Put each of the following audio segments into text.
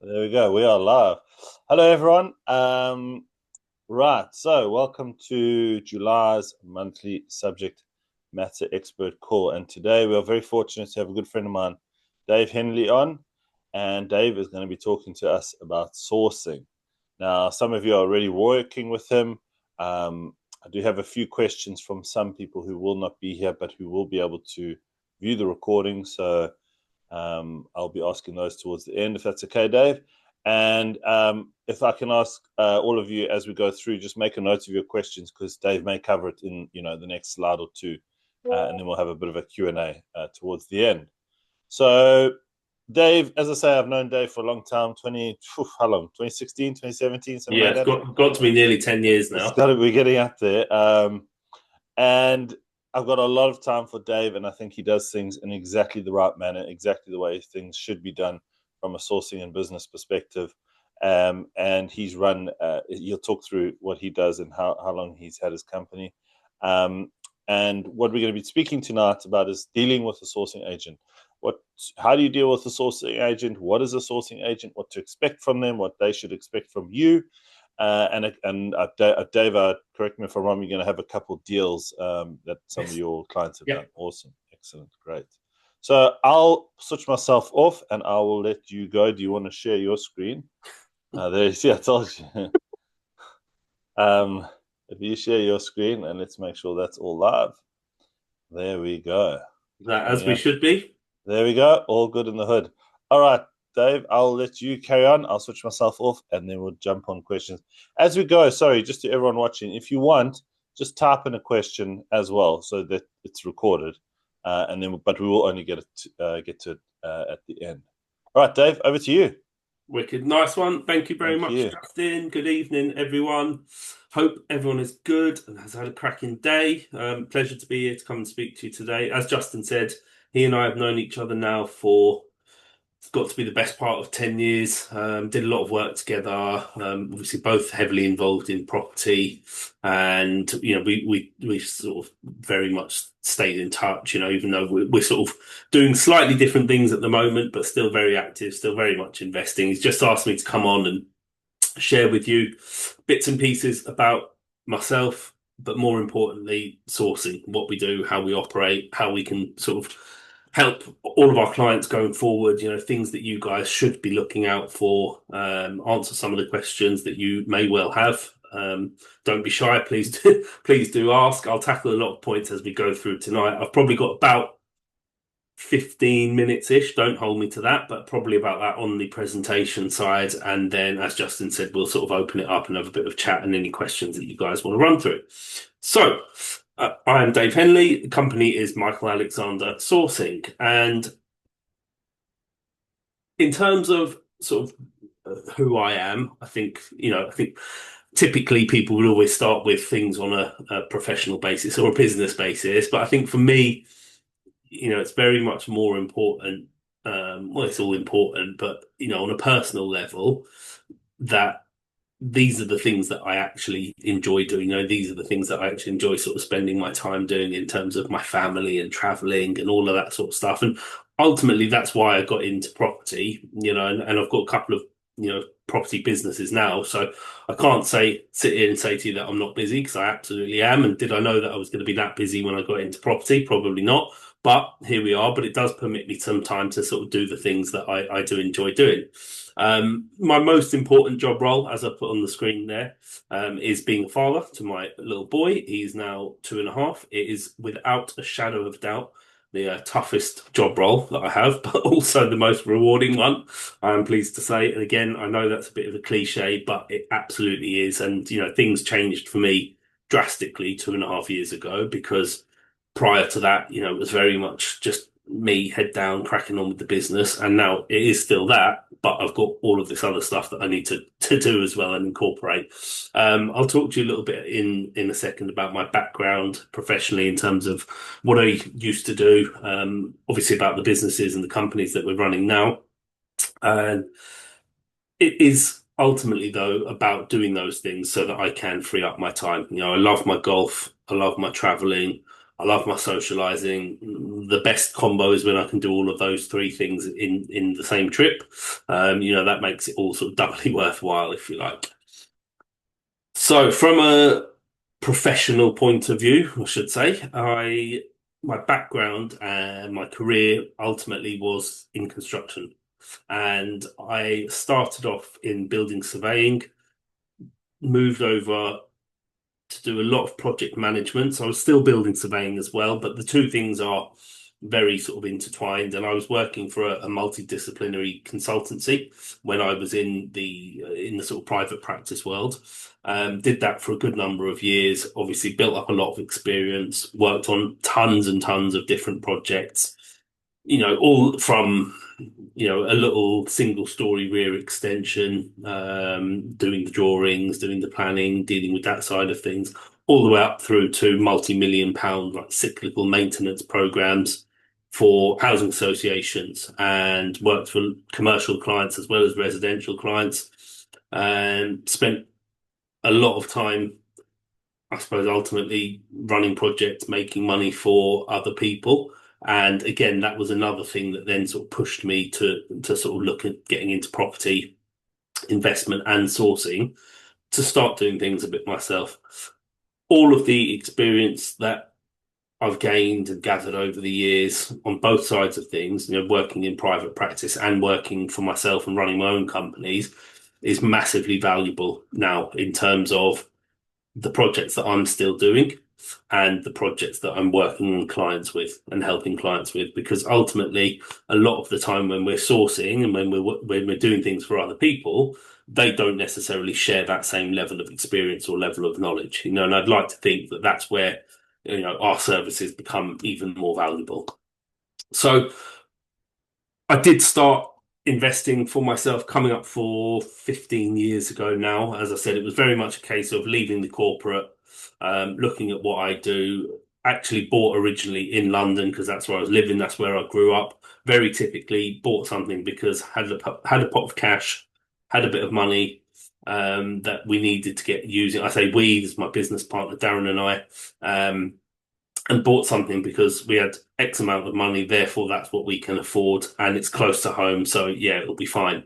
There we go. We are live. Hello, everyone. Right. So, welcome to July's monthly subject matter expert call. And today we are very fortunate to have a good friend of mine, Dave Henley, on. And Dave is going to be talking to us about sourcing. Now, some of you are already working with him. I do have a few questions from some people who will not be here, but who will be able to view the recording. So, I'll be asking those towards the end, if that's okay, Dave. And if I can ask all of you as we go through, just make a note of your questions because Dave may cover it in the next slide or two, and then we'll have a bit of a Q&A towards the end. So, Dave, as I say, I've known Dave for a long time. How long? 2016, 2017, something Yeah, like it's that. got to be nearly 10 years It's now. got to be getting up there. And I've got a lot of time for Dave, and I think he does things in exactly the right manner, exactly the way things should be done from a sourcing and business perspective. And he'll talk through what he does and how long he's had his company. Um, and what we're going to be speaking tonight about is dealing with a sourcing agent. How do you deal with a sourcing agent? What is a sourcing agent? What to expect from them? What they should expect from you? Dave, correct me if I'm wrong, you're going to have a couple of deals that some of Yes. your clients have done. Yep. Awesome. Excellent. Great. So I'll switch myself off and I will let you go. Do you want to share your screen? There you see, I told you. um, if you share your screen and let's make sure that's all live. There we go. That as Coming we up. should be. There we go. All good in the hood. All right, Dave, I'll let you carry on. I'll switch myself off and then we'll jump on questions. As we go, sorry, just to everyone watching, if you want, just type in a question as well so that it's recorded. But we will only get to it at the end. All right, Dave, over to you. Wicked. Nice one. Thank you very Thank much, you. Justin. Good evening, everyone. Hope everyone is good and has had a cracking day. Pleasure to be here to come and speak to you today. As Justin said, he and I have known each other now for it's got to be the best part of 10 years. Did a lot of work together. Obviously, both heavily involved in property, and we sort of very much stayed in touch. Even though we're sort of doing slightly different things at the moment, but still very active, still very much investing. He's just asked me to come on and share with you bits and pieces about myself, but more importantly, sourcing, what we do, how we operate, how we can sort of help all of our clients going forward, things that you guys should be looking out for, answer some of the questions that you may well have. Don't be shy, please do, please do ask. I'll tackle a lot of points as we go through tonight. I've probably got about 15 minutes ish. Don't hold me to that, but probably about that on the presentation side. And then, as Justin said, we'll sort of open it up and have a bit of chat and any questions that you guys want to run through. So, I am Dave Henley. The company is Michael Alexander Sourcing. And in terms of sort of who I am, I think typically people would always start with things on a professional basis or a business basis. But I think for me, it's very much more important. Well, it's all important, but on a personal level, that these are the things that I actually enjoy doing. These are the things that I actually enjoy sort of spending my time doing in terms of my family and traveling and all of that sort of stuff. And ultimately, that's why I got into property, and I've got a couple of, property businesses now. So I can't sit here and say to you that I'm not busy because I absolutely am. And did I know that I was going to be that busy when I got into property? Probably not. But here we are. But it does permit me some time to sort of do the things that I do enjoy doing. My most important job role, as I put on the screen there, is being a father to my little boy. He's now 2.5. It is without a shadow of doubt the toughest job role that I have, but also the most rewarding one, I'm pleased to say. And again, I know that's a bit of a cliche, but it absolutely is. And, things changed for me drastically 2.5 years ago because prior to that, it was very much just me head down, cracking on with the business. And now it is still that, but I've got all of this other stuff that I need to do as well and incorporate. I'll talk to you a little bit in a second about my background professionally in terms of what I used to do, obviously about the businesses and the companies that we're running now. And it is ultimately, though, about doing those things so that I can free up my time. I love my golf. I love my traveling. I love my socializing. The best combo is when I can do all of those three things in the same trip. That makes it all sort of doubly worthwhile, if you like. So, from a professional point of view, I should say, my background and my career ultimately was in construction, and I started off in building surveying, moved over to do a lot of project management. So I was still building surveying as well, but the two things are very sort of intertwined. And I was working for a multidisciplinary consultancy when I was in the sort of private practice world. Did that for a good number of years. Obviously, built up a lot of experience. Worked on tons and tons of different projects. All from a little single story rear extension, doing the drawings, doing the planning, dealing with that side of things, all the way up through to multi-million pound like cyclical maintenance programs for housing associations, and worked for commercial clients as well as residential clients, and spent a lot of time, I suppose, ultimately running projects, making money for other people. And again, that was another thing that then sort of pushed me to sort of look at getting into property investment and sourcing to start doing things a bit myself. All of the experience that I've gained and gathered over the years on both sides of things, working in private practice and working for myself and running my own companies, is massively valuable now in terms of the projects that I'm still doing and the projects that I'm working on clients with and helping clients with, because ultimately a lot of the time when we're sourcing and when we're doing things for other people, they don't necessarily share that same level of experience or level of knowledge, and I'd like to think that that's where our services become even more valuable. So I did start investing for myself coming up for 15 years ago now. As I said, it was very much a case of leaving the corporate, looking at what I do. Actually bought originally in London because that's where I was living, that's where I grew up. Very typically bought something because had a pot of cash, had a bit of money that we needed to get using. I say we, this is my business partner Darren and I. And bought something because we had X amount of money, therefore that's what we can afford, and it's close to home, so yeah, it'll be fine.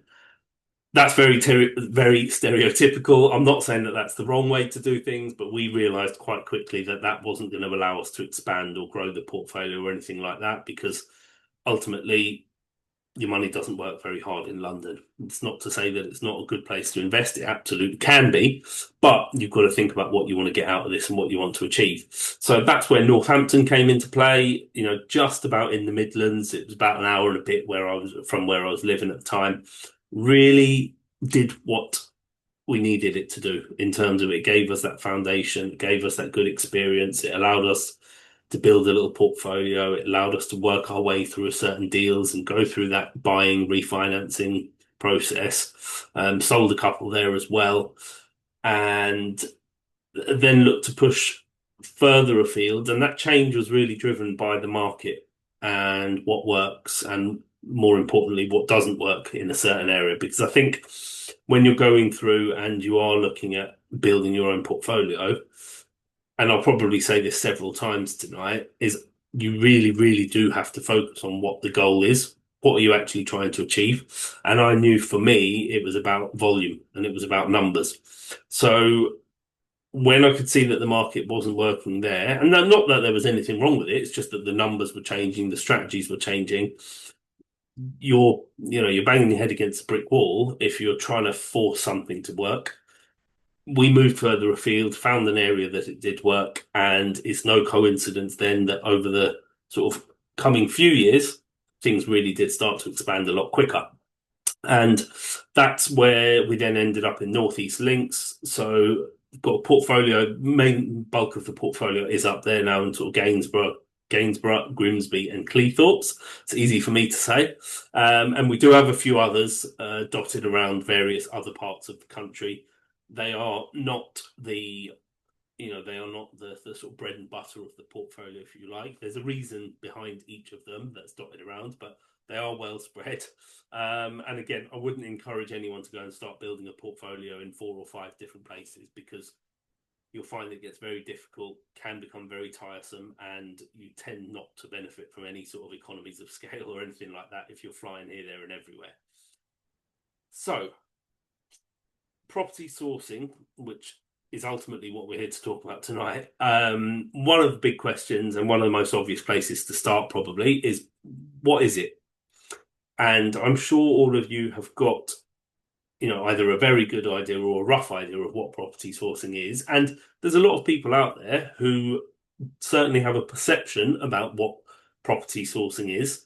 That's very stereotypical. I'm not saying that that's the wrong way to do things, but we realized quite quickly that that wasn't going to allow us to expand or grow the portfolio or anything like that, because ultimately your money doesn't work very hard in London. It's not to say that it's not a good place to invest. It absolutely can be, but you've got to think about what you want to get out of this and what you want to achieve. So that's where Northampton came into play, just about in the Midlands. It was about an hour and a bit where I was living at the time. Really did what we needed it to do in terms of it gave us that foundation, it gave us that good experience. It allowed us to build a little portfolio. It allowed us to work our way through certain deals and go through that buying, refinancing process. Sold a couple there as well, and then looked to push further afield. And that change was really driven by the market and what works, and more importantly, what doesn't work in a certain area. Because I think when you're going through and you are looking at building your own portfolio, and I'll probably say this several times tonight, is you really, really do have to focus on what the goal is. What are you actually trying to achieve? And I knew for me, it was about volume and it was about numbers. So when I could see that the market wasn't working there, and not that there was anything wrong with it, it's just that the numbers were changing, the strategies were changing. You're banging your head against a brick wall if you're trying to force something to work. We moved further afield, found an area that it did work, and it's no coincidence then that over the sort of coming few years, things really did start to expand a lot quicker. And that's where we then ended up in Northeast Links. So we've got a portfolio, main bulk of the portfolio is up there now in sort of Gainsborough, Grimsby, and Cleethorpes. It's easy for me to say. And we do have a few others dotted around various other parts of the country. They are not the sort of bread and butter of the portfolio, if you like. There's a reason behind each of them that's dotted around, but they are well spread. And again, I wouldn't encourage anyone to go and start building a portfolio in 4 or 5 different places, because you'll find it gets very difficult, can become very tiresome, and you tend not to benefit from any sort of economies of scale or anything like that if you're flying here, there, and everywhere. So, property sourcing, which is ultimately what we're here to talk about tonight. One of the big questions and one of the most obvious places to start probably is, what is it? And I'm sure all of you have got, either a very good idea or a rough idea of what property sourcing is. And there's a lot of people out there who certainly have a perception about what property sourcing is.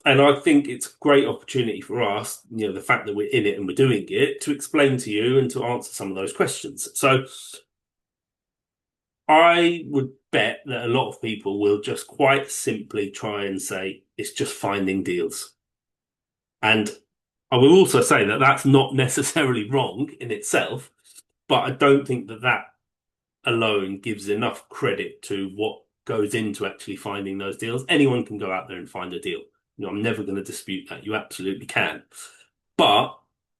And I think it's a great opportunity for us, the fact that we're in it and we're doing it, to explain to you and to answer some of those questions. So I would bet that a lot of people will just quite simply try and say it's just finding deals. And I will also say that that's not necessarily wrong in itself, but I don't think that that alone gives enough credit to what goes into actually finding those deals. Anyone can go out there and find a deal. I'm never going to dispute that. You absolutely can. But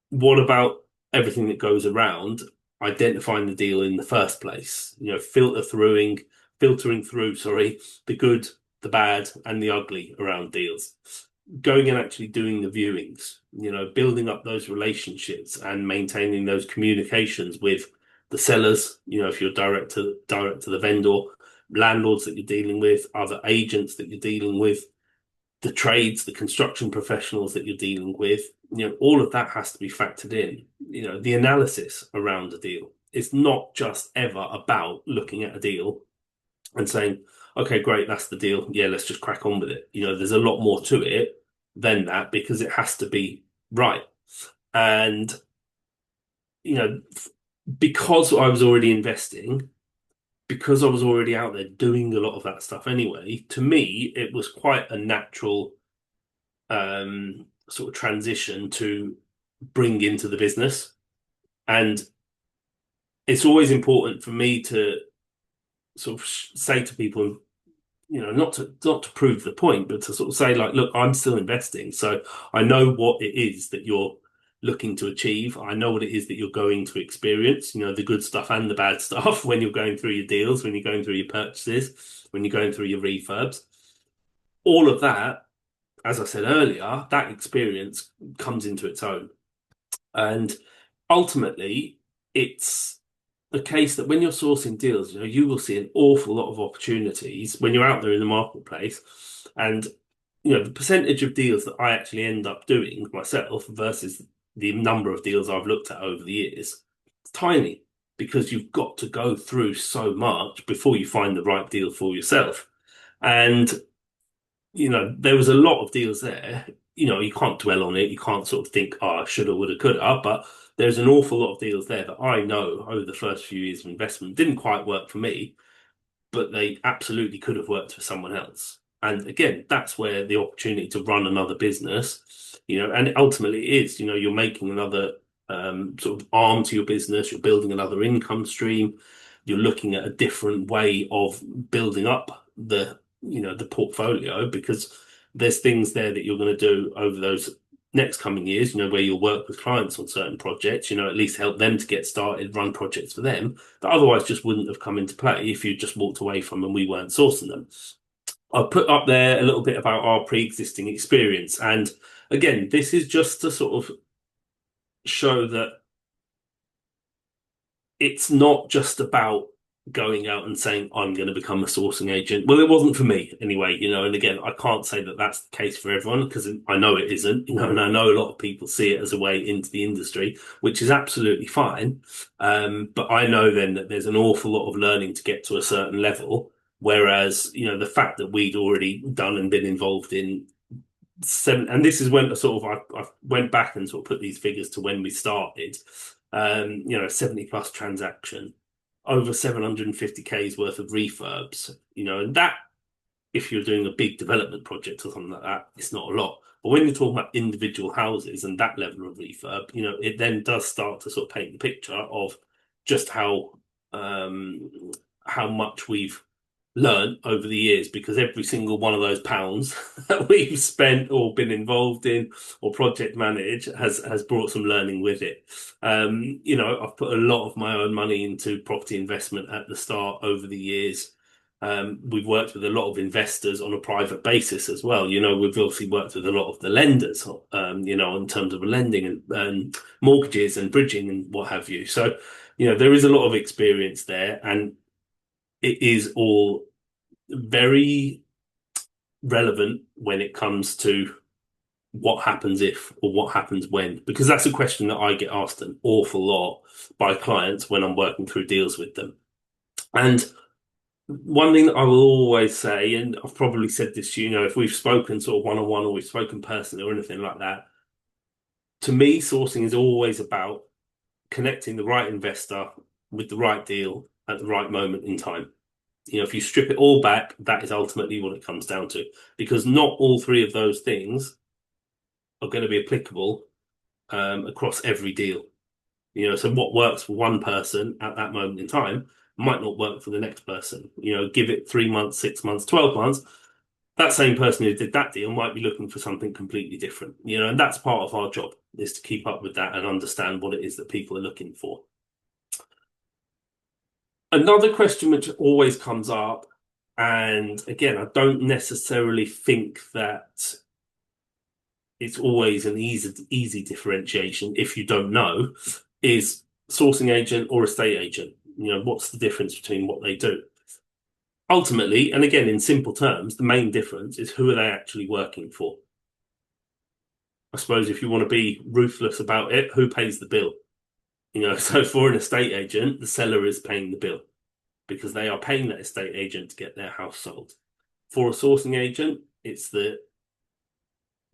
what about everything that goes around identifying the deal in the first place? Filtering through, the good, the bad, and the ugly around deals. Going and actually doing the viewings, building up those relationships and maintaining those communications with the sellers, if you're direct to the vendor, landlords that you're dealing with, other agents that you're dealing with, the trades, the construction professionals that you're dealing with, all of that has to be factored in. The analysis around a deal. It's not just ever about looking at a deal and saying, okay, great, that's the deal. Yeah, let's just crack on with it. There's a lot more to it than that, because it has to be right. And, because I was already investing, because I was already out there doing a lot of that stuff anyway, to me, it was quite a natural sort of transition to bring into the business. And it's always important for me to sort of say to people, not to prove the point, but to sort of say, like, look, I'm still investing. So I know what it is that you're looking to achieve. I know what it is that you're going to experience, the good stuff and the bad stuff when you're going through your deals, when you're going through your purchases, when you're going through your refurbs. All of that, as I said earlier, that experience comes into its own. And ultimately, it's the case that when you're sourcing deals, you will see an awful lot of opportunities when you're out there in the marketplace. And, the percentage of deals that I actually end up doing myself versus the number of deals I've looked at over the years, it's tiny, because you've got to go through so much before you find the right deal for yourself. And, there was a lot of deals there. You can't dwell on it. You can't sort of think, oh, I shoulda, woulda, coulda, but there's an awful lot of deals there that I know over the first few years of investment didn't quite work for me, but they absolutely could have worked for someone else. And again, that's where the opportunity to run another business, and ultimately it is, you're making another sort of arm to your business, you're building another income stream, you're looking at a different way of building up the portfolio, because there's things there that you're going to do over those next coming years, where you'll work with clients on certain projects, at least help them to get started, run projects for them that otherwise just wouldn't have come into play if you just walked away from and we weren't sourcing them. I've put up there a little bit about our pre-existing experience. And again, this is just to sort of show that it's not just about going out and saying, I'm going to become a sourcing agent. Well, it wasn't for me anyway, and again, I can't say that that's the case for everyone, because I know it isn't, and I know a lot of people see it as a way into the industry, which is absolutely fine. But I know then that there's an awful lot of learning to get to a certain level. Whereas, the fact that we'd already done and been involved in and this is when I went back and sort of put these figures to when we started, 70 plus transaction, over 750K's worth of refurbs, and that, if you're doing a big development project or something like that, it's not a lot. But when you're talking about individual houses and that level of refurb, it then does start to sort of paint the picture of just how much we've learned over the years, because every single one of those pounds that we've spent or been involved in or project managed has brought some learning with it. I've put a lot of my own money into property investment at the start over the years. We've worked with a lot of investors on a private basis as well. We've obviously worked with a lot of the lenders, in terms of lending and mortgages and bridging and what have you. So, there is a lot of experience there, and it is all very relevant when it comes to what happens if or what happens when, because that's a question that I get asked an awful lot by clients when I'm working through deals with them. And one thing that I will always say, and I've probably said this to if we've spoken sort of one-on-one or we've spoken personally or anything like that, to me, sourcing is always about connecting the right investor with the right deal at the right moment in time. If you strip it all back, that is ultimately what it comes down to, because not all three of those things are going to be applicable across every deal. So what works for one person at that moment in time might not work for the next person. Give it 3 months, 6 months, 12 months. That same person who did that deal might be looking for something completely different. And that's part of our job, is to keep up with that and understand what it is that people are looking for. Another question which always comes up, and again, I don't necessarily think that it's always an easy differentiation if you don't know, is sourcing agent or estate agent. What's the difference between what they do? Ultimately, and again, in simple terms, the main difference is who are they actually working for? I suppose if you want to be ruthless about it, who pays the bill? So for an estate agent, the seller is paying the bill because they are paying that estate agent to get their house sold. For a sourcing agent, it's the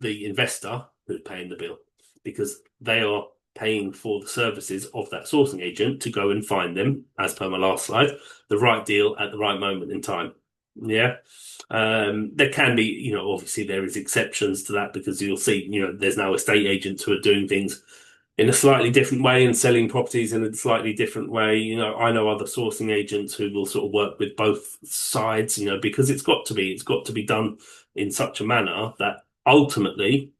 investor who's paying the bill, because they are paying for the services of that sourcing agent to go and find them, as per my last slide, the right deal at the right moment in time. Yeah. There can be, obviously there is exceptions to that, because you'll see, there's now estate agents who are doing things in a slightly different way and selling properties in a slightly different way. I know other sourcing agents who will sort of work with both sides, because it's got to be done in such a manner that ultimately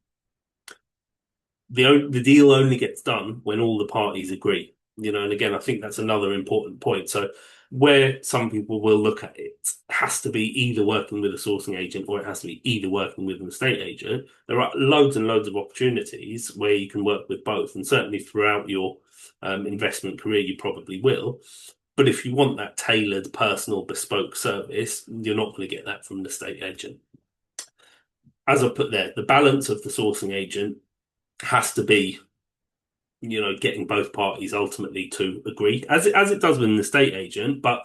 the deal only gets done when all the parties agree. And again, I think that's another important point. So where some people will look at it has to be either working with a sourcing agent or it has to be either working with an estate agent. There are loads and loads of opportunities where you can work with both, and certainly throughout your investment career, you probably will. But if you want that tailored, personal, bespoke service, you're not going to get that from an estate agent. As I put there, the balance of the sourcing agent has to be, getting both parties ultimately to agree, as it does with an estate agent. But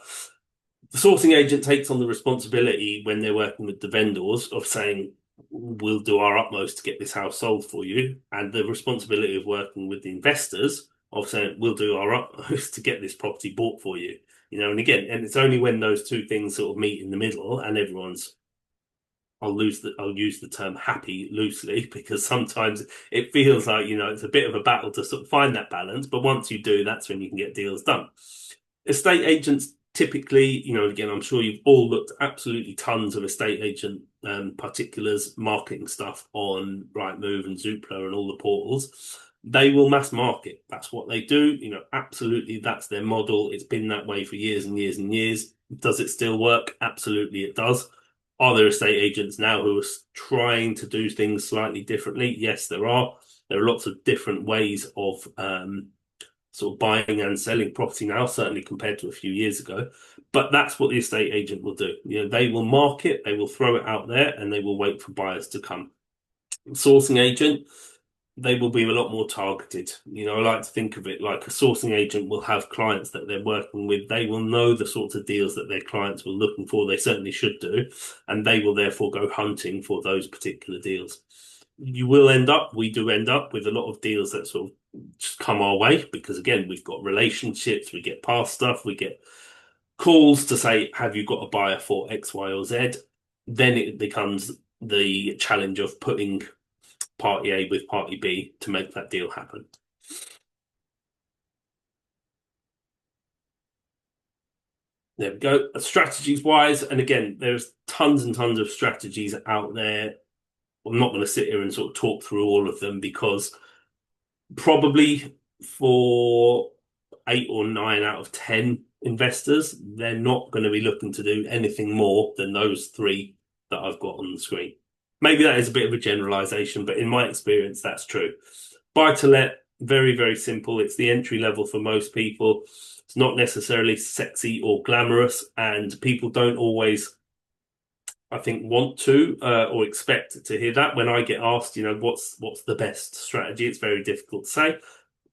the sourcing agent takes on the responsibility when they're working with the vendors of saying, we'll do our utmost to get this house sold for you, and the responsibility of working with the investors of saying, we'll do our utmost to get this property bought for you. And again, and it's only when those two things sort of meet in the middle and everyone's, I'll use the term happy loosely, because sometimes it feels like, it's a bit of a battle to sort of find that balance. But once you do, that's when you can get deals done. Estate agents typically, again, I'm sure you've all looked absolutely tons of estate agent particulars, marketing stuff on Rightmove and Zoopla and all the portals. They will mass market. That's what they do. Absolutely, that's their model. It's been that way for years and years and years. Does it still work? Absolutely, it does. Are there estate agents now who are trying to do things slightly differently? Yes, there are. There are lots of different ways of sort of buying and selling property now, certainly compared to a few years ago. But that's what the estate agent will do. They will market, they will throw it out there, and they will wait for buyers to come. Sourcing agent, they will be a lot more targeted. I like to think of it like a sourcing agent will have clients that they're working with. They will know the sorts of deals that their clients were looking for. They certainly should do. And they will therefore go hunting for those particular deals. We do end up with a lot of deals that sort of just come our way, because again, we've got relationships, we get past stuff, we get calls to say, have you got a buyer for X, Y, or Z? Then it becomes the challenge of putting party A with party B to make that deal happen. There we go. Strategies wise, and again, there's tons and tons of strategies out there. I'm not going to sit here and sort of talk through all of them because probably for 8 or 9 out of 10 investors, they're not going to be looking to do anything more than those three that I've got on the screen. Maybe that is a bit of a generalization, but in my experience, that's true. Buy to let, very, very simple. It's the entry level for most people. It's not necessarily sexy or glamorous, and people don't always, I think, want to or expect to hear that. When I get asked, what's the best strategy, it's very difficult to say.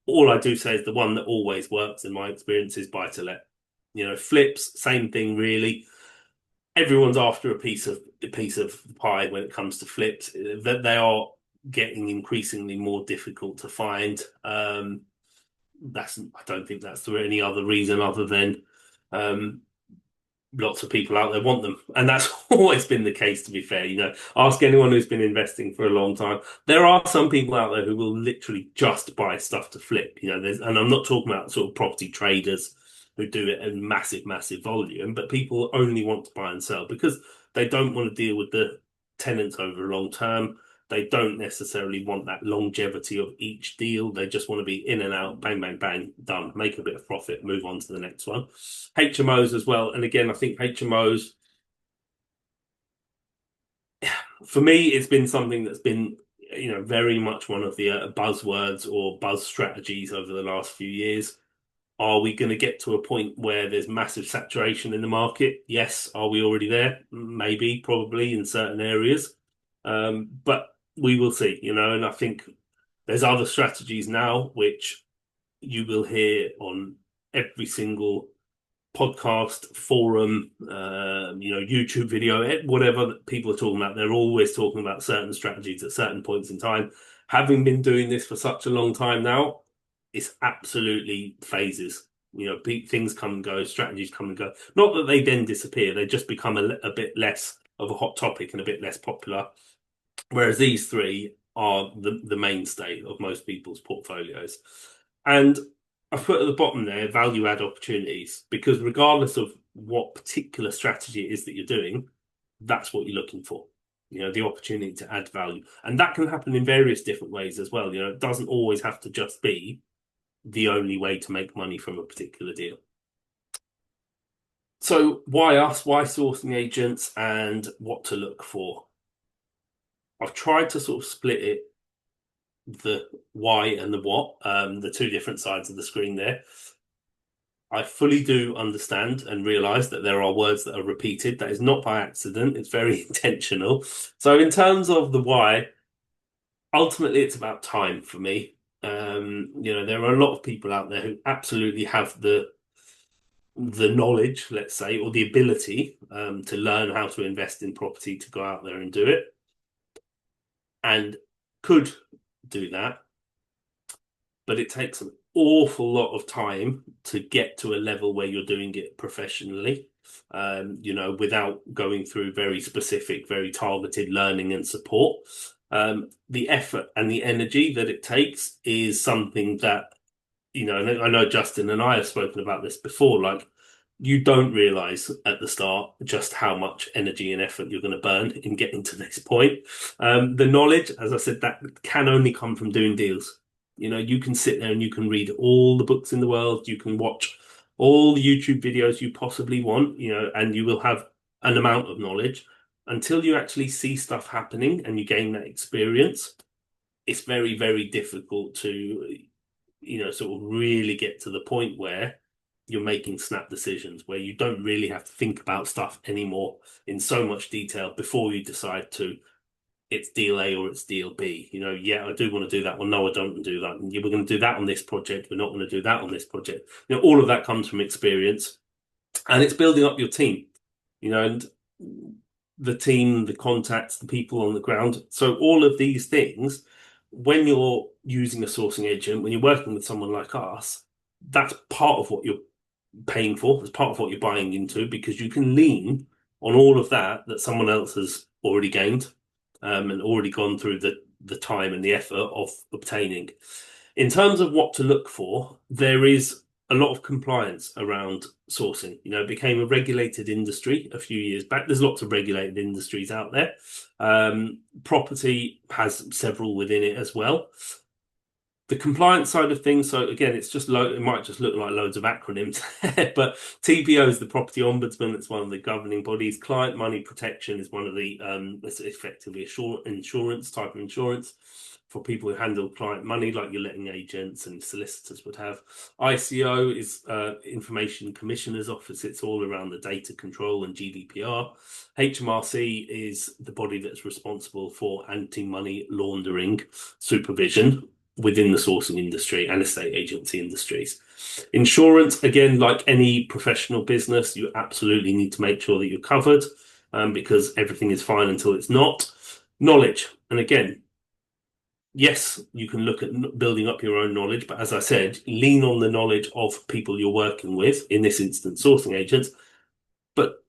All I do say is the one that always works in my experience is buy to let. Flips, same thing really. Everyone's after a piece of the pie when it comes to flips. That they are getting increasingly more difficult to find. I don't think that's for any other reason other than lots of people out there want them, and that's always been the case. To be fair, ask anyone who's been investing for a long time. There are some people out there who will literally just buy stuff to flip. And I'm not talking about sort of property traders who do it in massive, massive volume, but people only want to buy and sell because they don't want to deal with the tenants over a long term. They don't necessarily want that longevity of each deal. They just want to be in and out, bang, bang, bang, done, make a bit of profit, move on to the next one. HMOs as well. And again, I think HMOs, for me, it's been something that's been, very much one of the buzzwords or buzz strategies over the last few years. Are we going to get to a point where there's massive saturation in the market? Yes. Are we already there? Maybe, probably in certain areas. But we will see, and I think there's other strategies now which you will hear on every single podcast, forum, YouTube video, whatever people are talking about. They're always talking about certain strategies at certain points in time. Having been doing this for such a long time now, it's absolutely phases. Things come and go, strategies come and go. Not that they then disappear, they just become a bit less of a hot topic and a bit less popular. Whereas these three are the mainstay of most people's portfolios. And I put at the bottom there value add opportunities, because regardless of what particular strategy it is that you're doing, that's what you're looking for. The opportunity to add value. And that can happen in various different ways as well. It doesn't always have to just be the only way to make money from a particular deal. So why us? Why sourcing agents, and what to look for? I've tried to sort of split it, the why and the what, the two different sides of the screen there. I fully do understand and realize that there are words that are repeated. That is not by accident. It's very intentional. So in terms of the why, ultimately it's about time for me. There are a lot of people out there who absolutely have the knowledge, let's say, or the ability to learn how to invest in property, to go out there and do it, and could do that, but it takes an awful lot of time to get to a level where you're doing it professionally, without going through very specific, very targeted learning and support. The effort and the energy that it takes is something that, and I know Justin and I have spoken about this before, like, you don't realize at the start just how much energy and effort you're going to burn in getting to this point. The knowledge, as I said, that can only come from doing deals. You can sit there and you can read all the books in the world, you can watch all the YouTube videos you possibly want, and you will have an amount of knowledge. Until you actually see stuff happening and you gain that experience, it's very, very difficult to, sort of really get to the point where you're making snap decisions, where you don't really have to think about stuff anymore in so much detail before you decide to, it's deal A or it's deal B. Yeah, I do want to do that. Well, no, I don't want to do that. We're going to do that on this project. We're not going to do that on this project. All of that comes from experience, and it's building up your team, and the team, the contacts, the people on the ground. So all of these things, when you're using a sourcing agent, when you're working with someone like us, that's part of what you're paying for. It's part of what you're buying into, because you can lean on all of that someone else has already gained, and already gone through the time and the effort of obtaining. In terms of what to look for, there is a lot of compliance around sourcing. It became a regulated industry a few years back. There's lots of regulated industries out there. Property has several within it as well. The compliance side of things, so again, it's just it might just look like loads of acronyms, but TPO is the Property Ombudsman. It's one of the governing bodies. Client money protection is one of the it's effectively a insurance type of insurance for people who handle client money, like your letting agents and solicitors would have. ICO is Information Commissioner's Office. It's all around the data control and GDPR. HMRC is the body that's responsible for anti-money laundering supervision within the sourcing industry and estate agency industries. Insurance, again, like any professional business, you absolutely need to make sure that you're covered because everything is fine until it's not. Knowledge, and again, yes, you can look at building up your own knowledge, but as I said, lean on the knowledge of people you're working with, in this instance, sourcing agents, but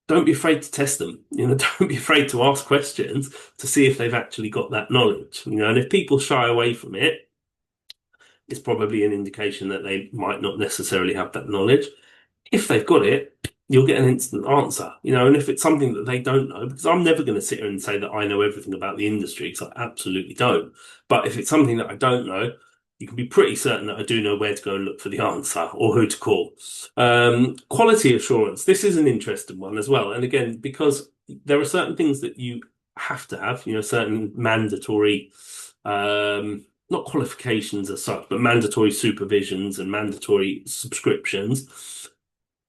don't be afraid to test them. Don't be afraid to ask questions to see if they've actually got that knowledge. And if people shy away from it, it's probably an indication that they might not necessarily have that knowledge. If they've got it, you'll get an instant answer. And if it's something that they don't know, because I'm never going to sit here and say that I know everything about the industry, because I absolutely don't. But if it's something that I don't know, you can be pretty certain that I do know where to go and look for the answer or who to call. Quality assurance. This is an interesting one as well. And again, because there are certain things that you have to have, certain mandatory, not qualifications as such, but mandatory supervisions and mandatory subscriptions.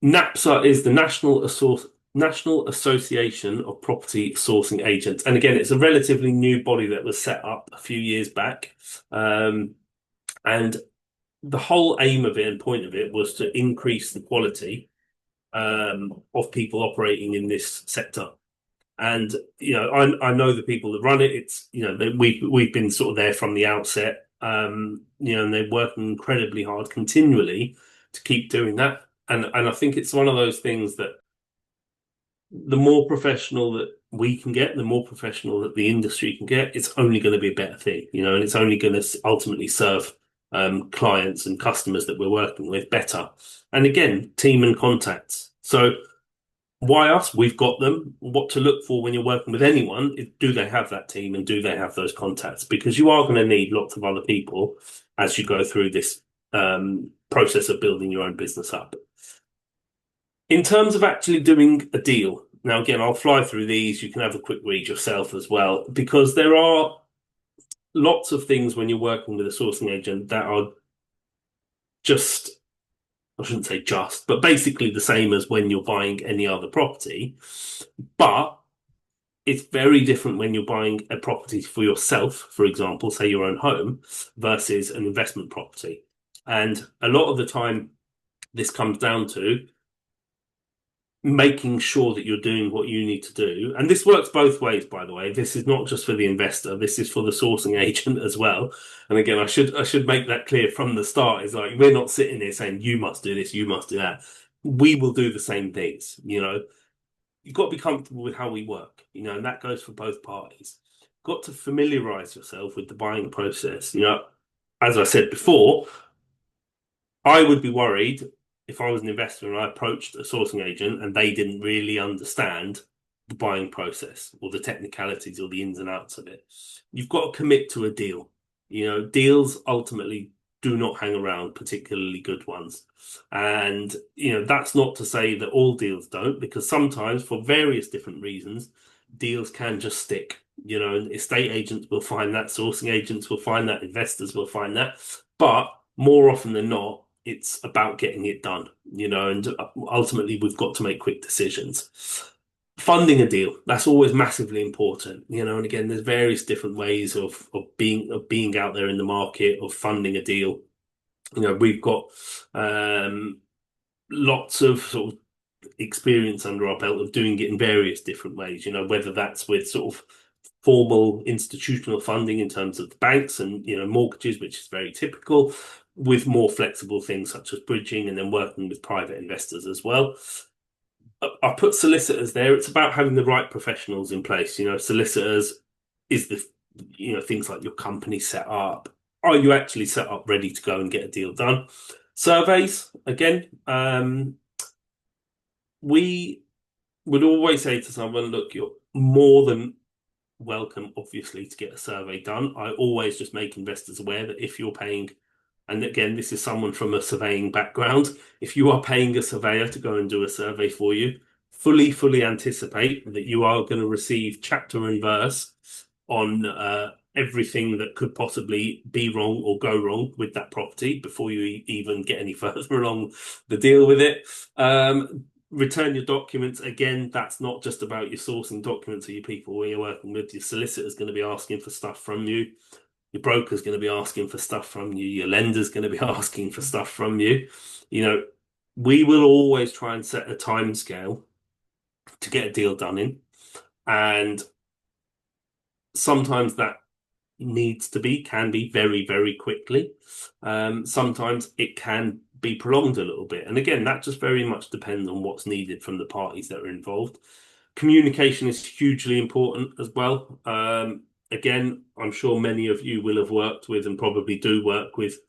NAPSA is the National Association of Property Sourcing Agents. And again, it's a relatively new body that was set up a few years back. And the whole aim of it and point of it was to increase the quality of people operating in this sector. And I know the people that run it. It's we've been sort of there from the outset. And they're working incredibly hard continually to keep doing that. And I think it's one of those things that the more professional that we can get, the more professional that the industry can get, it's only going to be a better thing, and it's only going to ultimately serve clients and customers that we're working with better. And again, team and contacts. So why us? We've got them. What to look for when you're working with anyone is, do they have that team and do they have those contacts? Because you are going to need lots of other people as you go through this process of building your own business up. In terms of actually doing a deal, now again, I'll fly through these. You can have a quick read yourself as well, because there are lots of things when you're working with a sourcing agent that are just, I shouldn't say just, but basically the same as when you're buying any other property. But it's very different when you're buying a property for yourself, for example, say your own home, versus an investment property. And a lot of the time, this comes down to making sure that you're doing what you need to do. And this works both ways, by the way. This is not just for the investor, this is for the sourcing agent as well. And again, I should make that clear from the start. It's like, we're not sitting here saying, you must do this, you must do that. We will do the same things. You've got to be comfortable with how we work, and that goes for both parties. Got to familiarize yourself with the buying process. As I said before, I would be worried if I was an investor and I approached a sourcing agent and they didn't really understand the buying process or the technicalities or the ins and outs of it. You've got to commit to a deal. Deals ultimately do not hang around, particularly good ones. And, that's not to say that all deals don't, because sometimes for various different reasons, deals can just stick. Estate agents will find that, sourcing agents will find that, investors will find that. But more often than not, it's about getting it done, and ultimately we've got to make quick decisions. Funding a deal, that's always massively important, and again, there's various different ways of being out there in the market, of funding a deal. We've got lots of sort of experience under our belt of doing it in various different ways, whether that's with sort of formal institutional funding in terms of the banks and mortgages, which is very typical, with more flexible things such as bridging, and then working with private investors as well. I put solicitors there. It's about having the right professionals in place. Solicitors is the things like your company set up. Are you actually set up ready to go and get a deal done? Surveys, again, we would always say to someone, look, you're more than welcome, obviously, to get a survey done. I always just make investors aware that if you're paying, and again, this is someone from a surveying background, if you are paying a surveyor to go and do a survey for you, fully anticipate that you are going to receive chapter and verse on everything that could possibly be wrong or go wrong with that property before you even get any further along the deal with it. Return your documents. Again, that's not just about your sourcing documents or your people where you're working with. Your solicitor's going to be asking for stuff from you. Your broker's going to be asking for stuff from you. Your lender's going to be asking for stuff from you. We will always try and set a time scale to get a deal done in. And sometimes that can be very quickly. Sometimes it can be prolonged a little bit. And again, that just very much depends on what's needed from the parties that are involved. Communication is hugely important as well. Again, I'm sure many of you will have worked with and probably do work with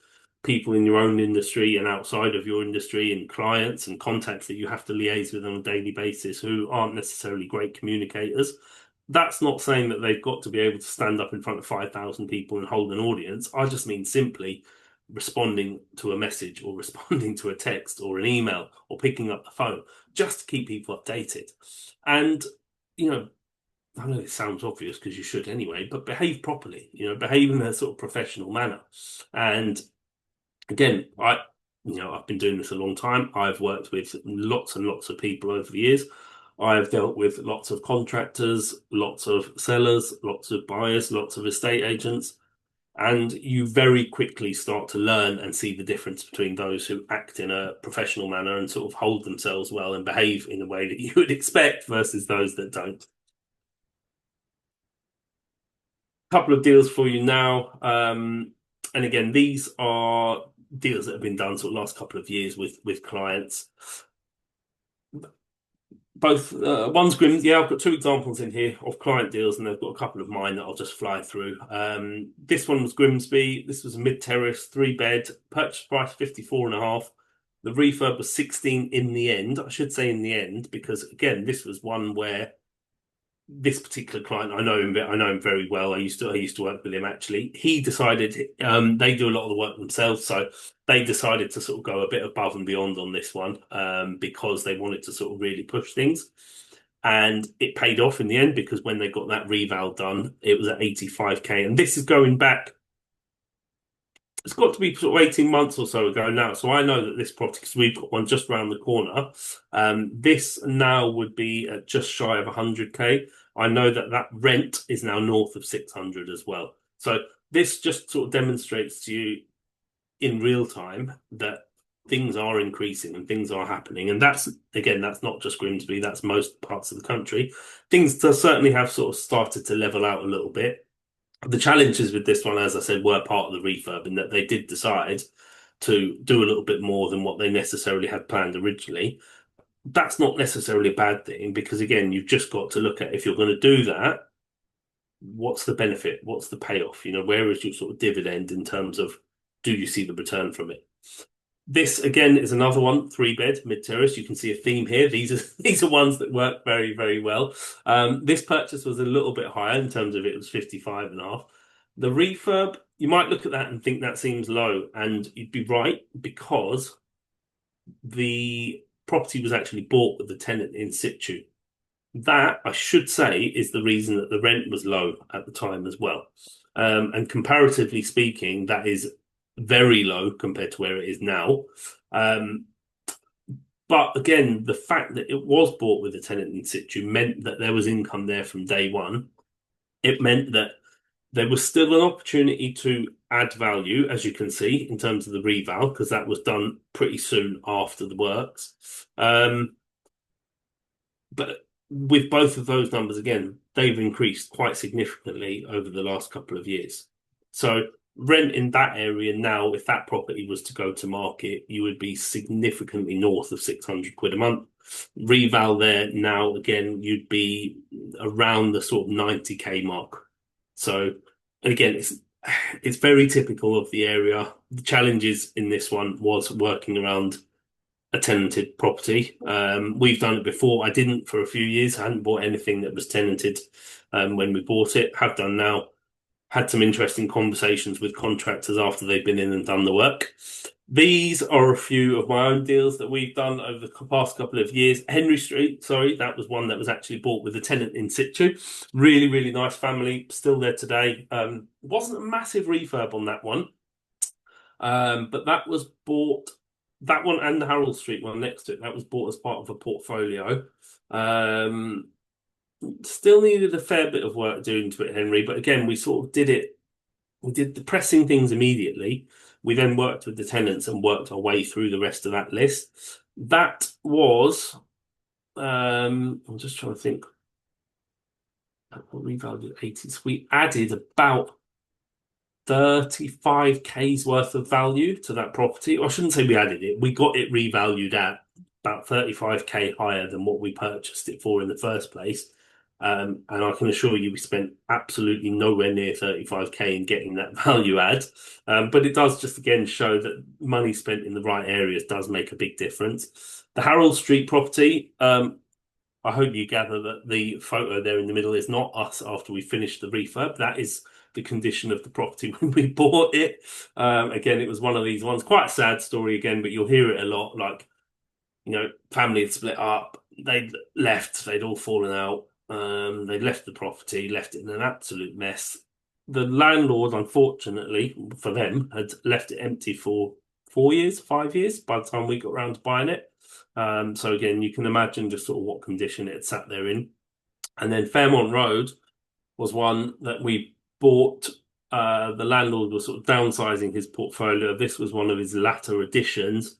people in your own industry and outside of your industry and clients and contacts that you have to liaise with on a daily basis who aren't necessarily great communicators. That's not saying that they've got to be able to stand up in front of 5,000 people and hold an audience. I just mean simply responding to a message or responding to a text or an email or picking up the phone just to keep people updated. And, I know it sounds obvious because you should anyway, but behave properly, behave in a sort of professional manner. And again, I've been doing this a long time. I've worked with lots and lots of people over the years. I've dealt with lots of contractors, lots of sellers, lots of buyers, lots of estate agents. And you very quickly start to learn and see the difference between those who act in a professional manner and sort of hold themselves well and behave in a way that you would expect versus those that don't. Couple of deals for you now. And again, these are deals that have been done sort of last couple of years with clients. Both one's Grimsby. Yeah, I've got two examples in here of client deals, and they've got a couple of mine that I'll just fly through. This one was Grimsby. This was a mid-terrace, 3-bed, purchase price 54.5. The refurb was 16 in the end. I should say in the end, because again, this was one where this particular client, I know him very well. I used to work with him actually. He decided they do a lot of the work themselves, so they decided to sort of go a bit above and beyond on this one because they wanted to sort of really push things. And it paid off in the end because when they got that reval done, it was at 85k. And this is going back, it's got to be sort of 18 months or so ago now. So I know that this property, because we've got one just around the corner, this now would be at just shy of 100k. I know that rent is now north of 600 as well. So this just sort of demonstrates to you in real time that things are increasing and things are happening. And that's not just Grimsby, that's most parts of the country. Things certainly have sort of started to level out a little bit. The challenges with this one, as I said, were part of the refurb in that they did decide to do a little bit more than what they necessarily had planned originally. That's not necessarily a bad thing because, again, you've just got to look at if you're going to do that, what's the benefit? What's the payoff? Where is your sort of dividend in terms of do you see the return from it? This again is another one, 3-bed mid-terrace. You can see a theme here. These are ones that work very well. This purchase was a little bit higher in terms of it was 55.5. The refurb, you might look at that and think that seems low, and you'd be right because the property was actually bought with the tenant in situ. That, I should say, is the reason that the rent was low at the time as well. And comparatively speaking, that is very low compared to where it is now. But again, the fact that it was bought with a tenant in situ meant that there was income there from day one. It meant that there was still an opportunity to add value, as you can see, in terms of the reval, because that was done pretty soon after the works. But with both of those numbers, again, they've increased quite significantly over the last couple of years. So rent in that area now, if that property was to go to market, you would be significantly north of 600 quid a month. Reval there now, again, you'd be around the sort of 90k mark. So again, it's it's very typical of the area. The challenges in this one was working around a tenanted property. We've done it before. I didn't for a few years. I hadn't bought anything that was tenanted when we bought it. Have done now. Had some interesting conversations with contractors after they've been in and done the work. These are a few of my own deals that we've done over the past couple of years. Henry Street, sorry, that was one that was actually bought with a tenant in situ. Really, really nice family, still there today. Wasn't a massive refurb on that one, but that was bought, that one and the Harold Street one next to it, that was bought as part of a portfolio. Still needed a fair bit of work doing to it, Henry, but again, we sort of did it. We did the pressing things immediately. We then worked with the tenants and worked our way through the rest of that list. That was, I'm just trying to think. We valued 80s. We added about 35K's worth of value to that property. I shouldn't say we added it. We got it revalued at about 35K higher than what we purchased it for in the first place. And I can assure you we spent absolutely nowhere near 35K in getting that value add. But it does just again show that money spent in the right areas does make a big difference. The Harold Street property, I hope you gather that the photo there in the middle is not us after we finished the refurb. That is the condition of the property when we bought it. Again, it was one of these ones, quite a sad story again, but you'll hear it a lot. Like, family had split up, they'd left, they'd all fallen out. They'd left the property, left it in an absolute mess. The landlord, unfortunately for them, had left it empty for 4 years, 5 years by the time we got around to buying it. So again, you can imagine just sort of what condition it had sat there in. And then Fairmont Road was one that we bought. The landlord was sort of downsizing his portfolio. This was one of his latter additions.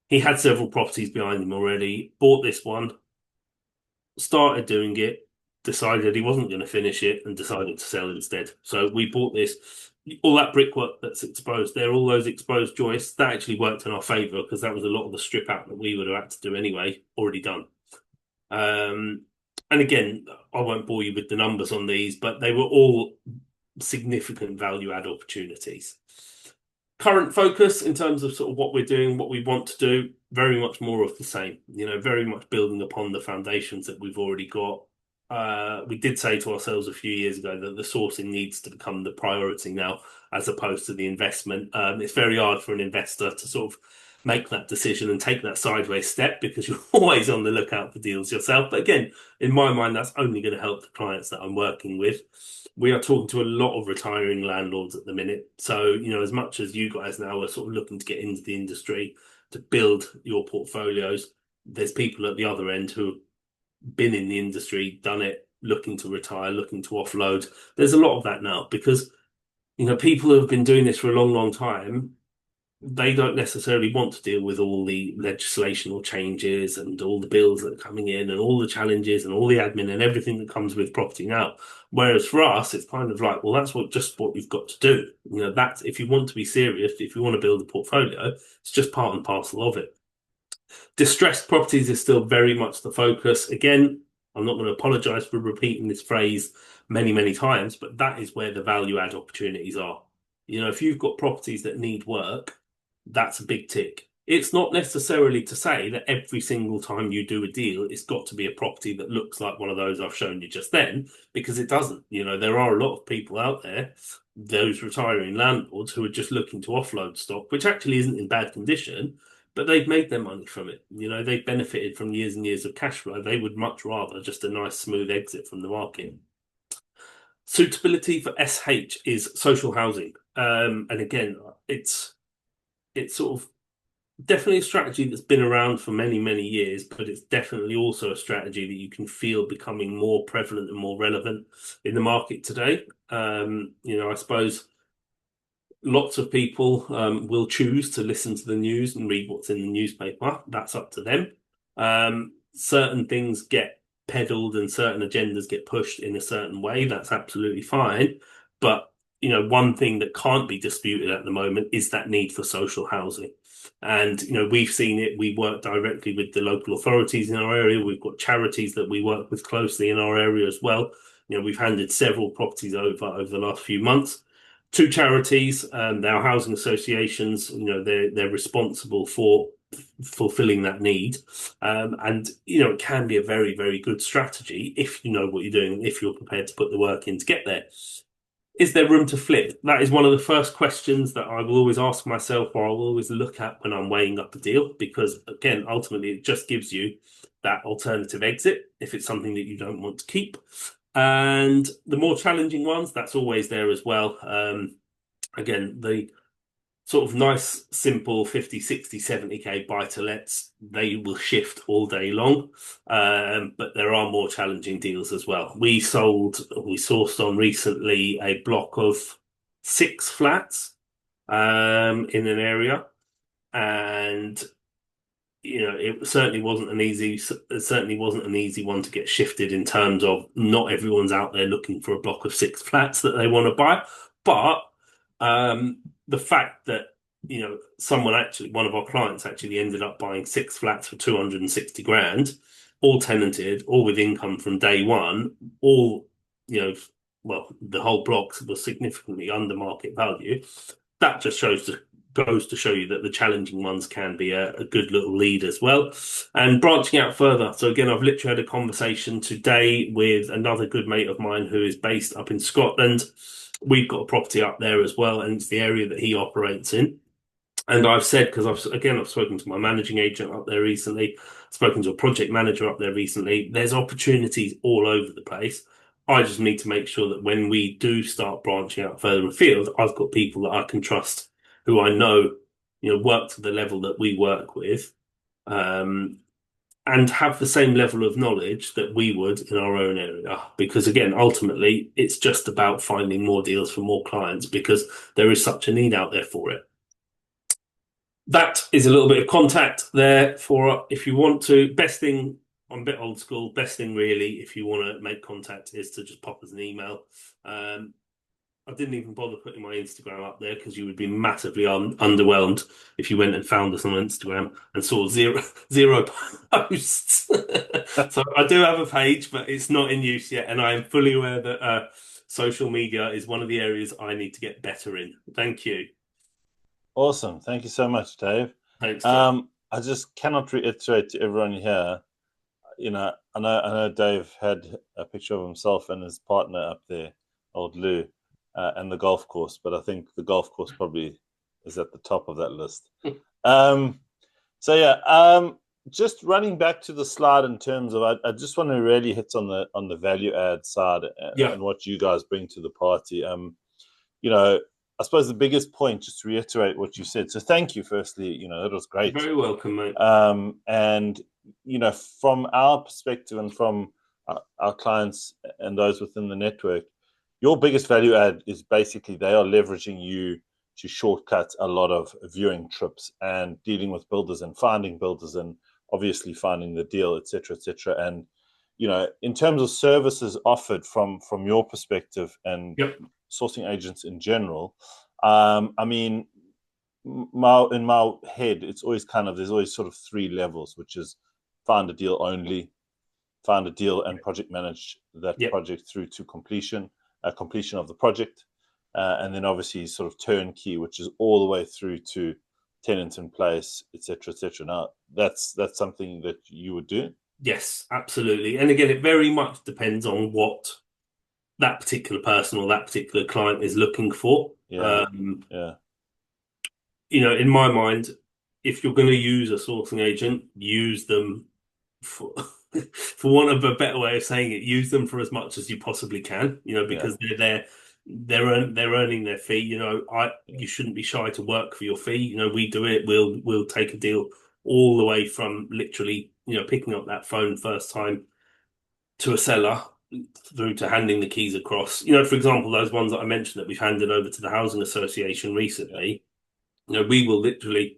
He had several properties behind him already, bought this one, started doing it, decided he wasn't going to finish it, and decided to sell instead. So we bought this. All that brickwork that's exposed there, all those exposed joists, that actually worked in our favour because that was a lot of the strip out that we would have had to do anyway, already done. And again, I won't bore you with the numbers on these, but they were all significant value add opportunities. Current focus in terms of sort of what we're doing, what we want to do, very much more of the same, very much building upon the foundations that we've already got. We did say to ourselves a few years ago that the sourcing needs to become the priority now, as opposed to the investment. It's very hard for an investor to sort of make that decision and take that sideways step because you're always on the lookout for deals yourself. But again, in my mind, that's only going to help the clients that I'm working with. We are talking to a lot of retiring landlords at the minute. So, as much as you guys now are sort of looking to get into the industry to build your portfolios, there's people at the other end who have been in the industry, done it, looking to retire, looking to offload. There's a lot of that now because, people who have been doing this for a long, long time, they don't necessarily want to deal with all the legislational changes and all the bills that are coming in and all the challenges and all the admin and everything that comes with property now. Whereas for us, it's kind of like, well, that's just what you've got to do. That's if you want to be serious, if you want to build a portfolio, it's just part and parcel of it. Distressed properties is still very much the focus. Again, I'm not going to apologize for repeating this phrase many, many times, but that is where the value add opportunities are. If you've got properties that need work, that's a big tick. It's not necessarily to say that every single time you do a deal, it's got to be a property that looks like one of those I've shown you just then, because it doesn't. There are a lot of people out there, those retiring landlords, who are just looking to offload stock, which actually isn't in bad condition, but they've made their money from it. They've benefited from years and years of cash flow. They would much rather just a nice, smooth exit from the market. Suitability for SH is social housing. And again, it's sort of definitely a strategy that's been around for many, many years, but it's definitely also a strategy that you can feel becoming more prevalent and more relevant in the market today. I suppose lots of people will choose to listen to the news and read what's in the newspaper. That's up to them. Certain things get peddled and certain agendas get pushed in a certain way. That's absolutely fine. But one thing that can't be disputed at the moment is that need for social housing. And, we've seen it. We work directly with the local authorities in our area. We've got charities that we work with closely in our area as well. We've handed several properties over the last few months. two charities, our housing associations, they're responsible for fulfilling that need. And, it can be a very, very good strategy if you know what you're doing, if you're prepared to put the work in to get there. Is there room to flip? That is one of the first questions that I will always ask myself, or I will always look at when I'm weighing up a deal, because again, ultimately, it just gives you that alternative exit if it's something that you don't want to keep. And the more challenging ones, that's always there as well. Again, the sort of nice, simple 50, 60, 70K buy-to-lets, they will shift all day long. But there are more challenging deals as well. We sourced on recently a block of 6 flats in an area. And it certainly wasn't an easy one to get shifted, in terms of not everyone's out there looking for a block of 6 flats that they want to buy. But the fact that one of our clients actually ended up buying 6 flats for 260 grand, all tenanted, all with income from day one, all well, the whole block was significantly under market value. That just goes to show you that the challenging ones can be a good little lead as well. And branching out further, so again, I've literally had a conversation today with another good mate of mine who is based up in Scotland. We've got a property up there as well, and it's the area that he operates in. And I've said, because I've spoken to my managing agent up there recently, spoken to a project manager up there recently, there's opportunities all over the place. I just need to make sure that when we do start branching out further afield, I've got people that I can trust, who I know, work to the level that we work with, and have the same level of knowledge that we would in our own area. Because again, ultimately, it's just about finding more deals for more clients, because there is such a need out there for it. That is a little bit of contact there for if you want to. Best thing, I'm a bit old school, best thing really, if you want to make contact, is to just pop us an email. I didn't even bother putting my Instagram up there, because you would be massively underwhelmed if you went and found us on Instagram and saw zero posts. So I do have a page, but it's not in use yet, and I am fully aware that social media is one of the areas I need to get better in. Thank you. Awesome. Thank you so much, Dave. Thanks, John. I just cannot reiterate to everyone here, I know Dave had a picture of himself and his partner up there, old Lou, and the golf course, but I think the golf course probably is at the top of that list. Just running back to the slide in terms of, I just want to really hit on the value add side and what you guys bring to the party. I suppose the biggest point, just to reiterate what you said. So thank you, firstly. It was great. You're very welcome, mate. And from our perspective and from our clients and those within the network, your biggest value add is basically they are leveraging you to shortcut a lot of viewing trips and dealing with builders and finding builders and obviously finding the deal, et cetera, et cetera. And in terms of services offered from your perspective and sourcing agents in general, I mean, in my head, it's always there's always sort of 3 levels, which is find a deal only, find a deal and project manage that project through to completion of the project, and then obviously sort of turnkey, which is all the way through to tenant in place, et cetera, et cetera. Now, that's something that you would do? Yes, absolutely. And again, it very much depends on what that particular person or that particular client is looking for. In my mind, if you're going to use a sourcing agent, use them for want of a better way of saying it, use them for as much as you possibly can, because they're earning their fee. You shouldn't be shy to work for your fee. We do it. We'll take a deal all the way from literally, picking up that phone first time to a seller through to handing the keys across. For example, those ones that I mentioned that we've handed over to the housing association recently, we will literally,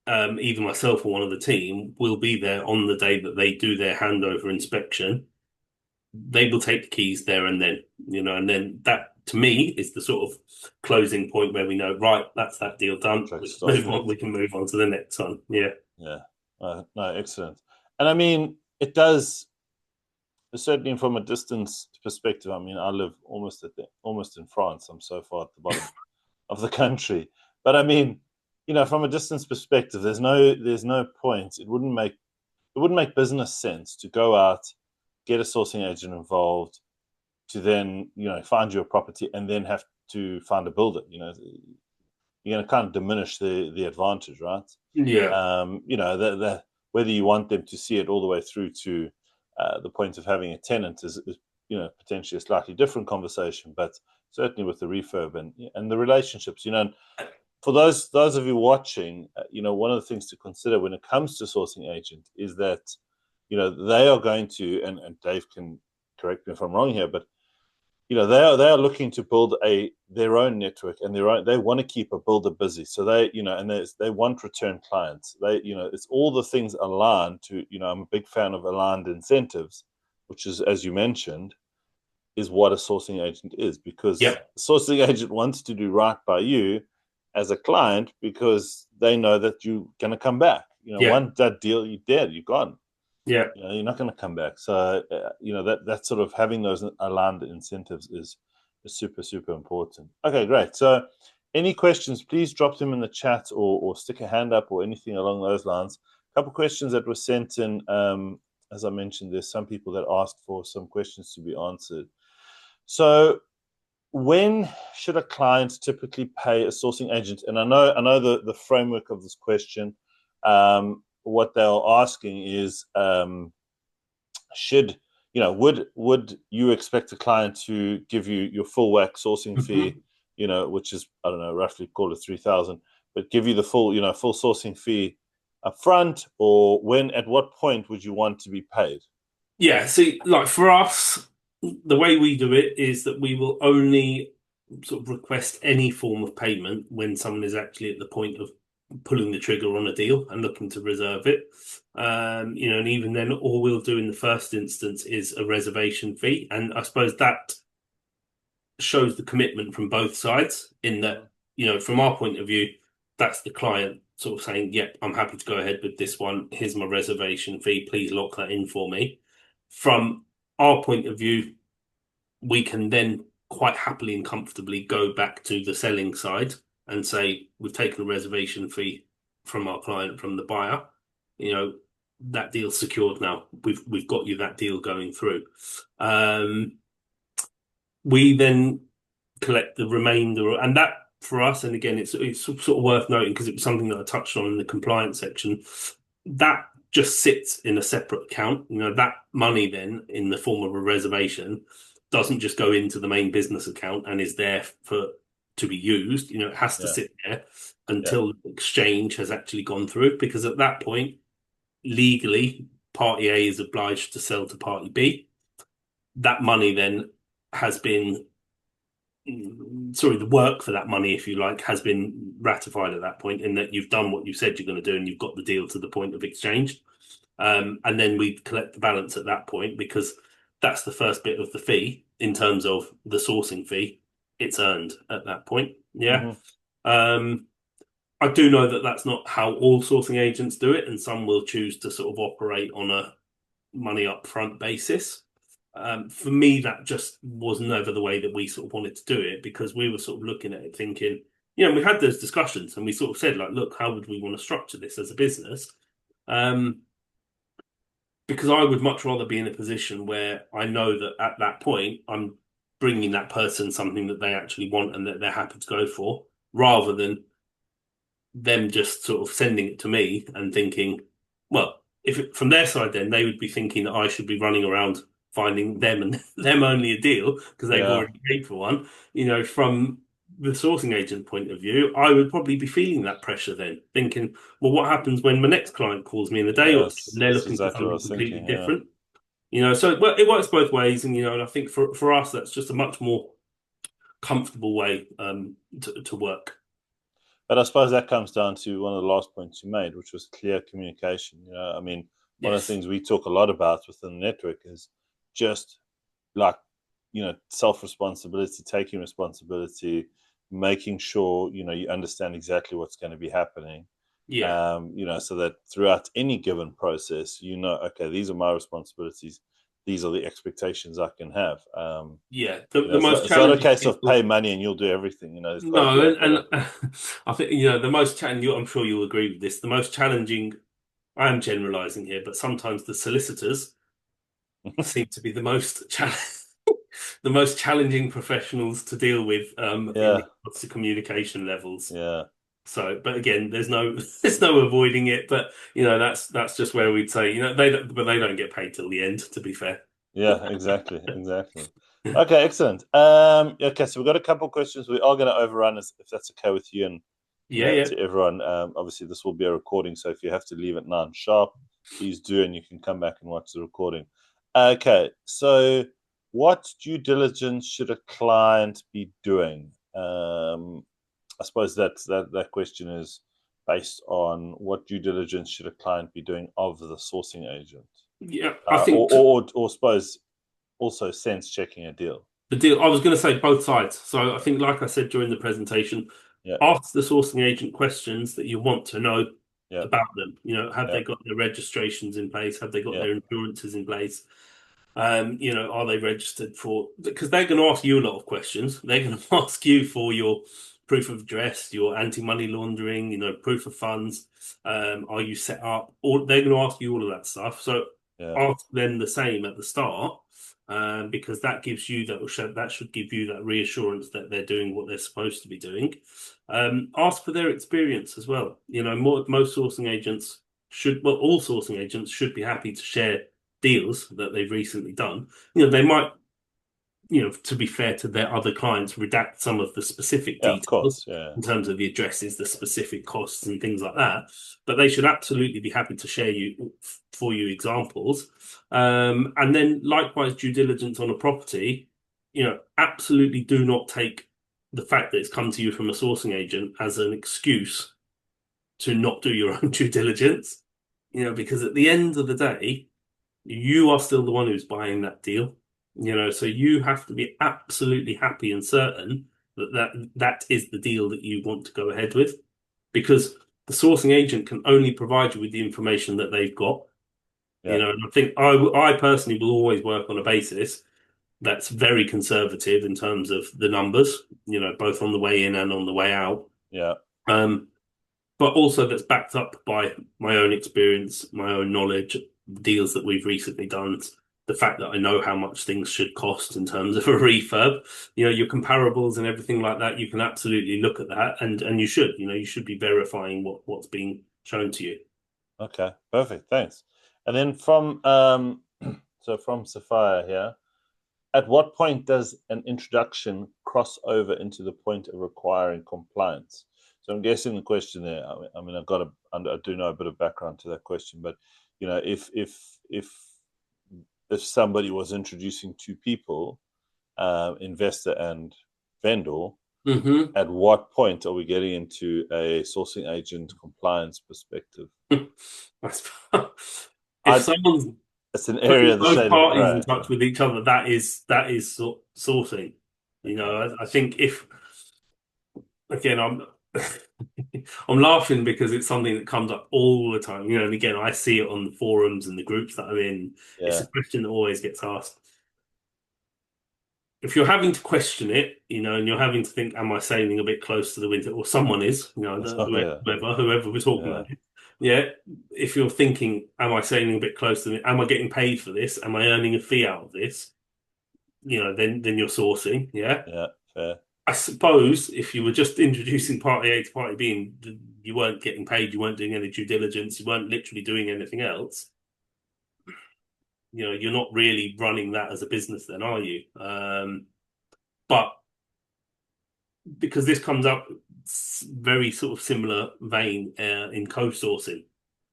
either myself or one of the team will be there on the day that they do their handover inspection. They will take the keys there and then, and then that to me is the sort of closing point where we know, right, that's that deal done. We can move on to the next one. Yeah. No, excellent. And I mean, it does certainly from a distance perspective, I mean, I live almost in France. I'm so far at the bottom of the country, but I mean, from a distance perspective, there's no point. It wouldn't make business sense to go out, get a sourcing agent involved, to then find you a property and then have to find a builder. You're going to kind of diminish the advantage, right? Yeah. The whether you want them to see it all the way through to the point of having a tenant is potentially a slightly different conversation, but certainly with the refurb and the relationships, for those of you watching, one of the things to consider when it comes to sourcing agent is that they are going to, and Dave can correct me if I'm wrong here, but they are looking to build their own network, and they want to keep a builder busy. So they want return clients. It's all the things aligned to. I'm a big fan of aligned incentives, which is, as you mentioned, is what a sourcing agent is, because Yep. a sourcing agent wants to do right by you as a client because they know that you're going to come back. Yeah. Once that deal, you're dead, you're gone. Yeah. You're not going to come back. So that sort of having those aligned incentives is super, super important. Okay, great. So any questions, please drop them in the chat, or stick a hand up or anything along those lines. A couple of questions that were sent in. As I mentioned, there's some people that asked for some questions to be answered. So when should a client typically pay a sourcing agent? And I know the framework of this question. What they're asking is, would you expect a client to give you your full whack sourcing fee, which is, I don't know, roughly call it 3,000, but give you the full sourcing fee up front, or at what point would you want to be paid? Yeah. See, like for us, the way we do it is that we will only sort of request any form of payment when someone is actually at the point of pulling the trigger on a deal and looking to reserve it. And even then, all we'll do in the first instance is a reservation fee. And I suppose that shows the commitment from both sides in that, from our point of view, that's the client sort of saying, yep, I'm happy to go ahead with this one. Here's my reservation fee. Please lock that in for me. From our point of view, we can then quite happily and comfortably go back to the selling side and say, we've taken a reservation fee from our client, from the buyer. That deal's secured now. We've got you that deal going through. We then collect the remainder, and that for us, and again, it's sort of worth noting because it was something that I touched on in the compliance section. That just sits in a separate account. That money then, in the form of a reservation, doesn't just go into the main business account and is there to be used. It has to sit there until the exchange has actually gone through, because at that point, legally, party A is obliged to sell to party B. That money then has been, the work for that money, if you like, has been ratified at that point, in that you've done what you said you're going to do and you've got the deal to the point of exchange. And then we collect the balance at that point, because that's the first bit of the fee in terms of the sourcing fee. It's earned at that point. Yeah. I do know that that's not how all sourcing agents do it, and some will choose to sort of operate on a money upfront basis. For me, that just was never the way that we sort of wanted to do it, because we were sort of looking at it thinking, we had those discussions and we sort of said, like, look, how would we want to structure this as a business? Because I would much rather be in a position where I know that at that point I'm bringing that person something that they actually want and that they're happy to go for, rather than them just sort of sending it to me and thinking, well, from their side, then they would be thinking that I should be running around finding them and them only a deal because they've already paid for one. From the sourcing agent point of view, I would probably be feeling that pressure then, thinking, well, what happens when my next client calls me in a day or two and they're That's looking for exactly what I something was completely thinking. different? So it works both ways, and and I think for us that's just a much more comfortable way to work. But I suppose that comes down to one of the last points you made, which was clear communication. I mean, one of the things we talk a lot about within the network is just like, self-responsibility, taking responsibility, making sure, you understand exactly what's going to be happening. Yeah. So that throughout any given process, okay, these are my responsibilities. these are the expectations I can have. Yeah, You know, the most it's not a challenging case thing of pay money and you'll do everything. You know, there's got to be no, a and, bit of I think the most challenging. I'm sure you'll agree with this. The most challenging. I am generalising here, but sometimes the solicitors seem to be the most the most challenging professionals to deal with in yeah, regards to communication levels. yeah, So, but again, there's no there's no avoiding it. But that's just where we'd say they don't get paid till the end. To be fair. yeah, exactly, exactly. Okay, excellent. Okay, so we've got a couple of questions. We are going to overrun, if that's okay with you, and Yeah, yeah. to everyone. Obviously, this will be a recording, so if you have to leave at 9 sharp, please do, and you can come back and watch the recording. Okay, so what due diligence should a client be doing? I suppose that question is based on what due diligence should a client be doing of the sourcing agent, Yeah, I think or suppose also sense checking a deal. the deal. I was going to say both sides. So I think, like I said during the presentation, Yeah, ask the sourcing agent questions that you want to know yeah, about them. Have yeah, they got their registrations in place? Have they got yeah, their insurances in place? Are they registered for? Because they're going to ask you a lot of questions. They're going to ask you for your proof of address, your anti-money laundering, proof of funds. Are you set up? Or they're going to ask you all of that stuff. So yeah, ask them the same at the start, because that gives you that should give you that reassurance that they're doing what they're supposed to be doing. Ask for their experience as well. Most sourcing agents all sourcing agents should be happy to share deals that they've recently done. They might, to be fair to their other clients, redact some of the specific yeah. Of details course, yeah, in terms of the addresses, the specific costs, and things like that. But they should absolutely be happy to share for you examples. And then likewise, due diligence on a property, absolutely do not take the fact that it's come to you from a sourcing agent as an excuse to not do your own due diligence. Because at the end of the day, you are still the one who's buying that deal. So you have to be absolutely happy and certain that is the deal that you want to go ahead with, because the sourcing agent can only provide you with the information that they've got. yeah, And I think I personally will always work on a basis that's very conservative in terms of the numbers, both on the way in and on the way out. yeah. Um, but also that's backed up by my own experience, my own knowledge, deals that we've recently done, the fact that I know how much things should cost in terms of a refurb, your comparables and everything like that. You can absolutely look at that, and you should be verifying what's being shown to you. Okay, perfect. Thanks. And then from so from Sapphire here, at what point does an introduction cross over into the point of requiring compliance? So I'm guessing the question there. I mean, I do know a bit of background to that question, but if somebody was introducing two people, investor and vendor, Hmm. at what point are we getting into a sourcing agent compliance perspective? If I someone's It's an area putting of the both shade of parties in grey. touch with each other, that is sourcing. Okay. I think if again, I'm laughing because it's something that comes up all the time. And again, I see it on the forums and the groups that I'm in. It's Yeah. a question that always gets asked. If you're having to question it, and you're having to think, am I sailing a bit close to the wind? Or someone is, Yeah. whoever we're talking Yeah. about. Yeah. If you're thinking, am I sailing a bit close to the, am I getting paid for this? Am I earning a fee out of this? Then you're sourcing. Yeah. Yeah. Fair. I suppose if you were just introducing party A to party B and you weren't getting paid, you weren't doing any due diligence, you weren't literally doing anything else, you're not really running that as a business then, are you? But because this comes up very sort of similar vein in co-sourcing,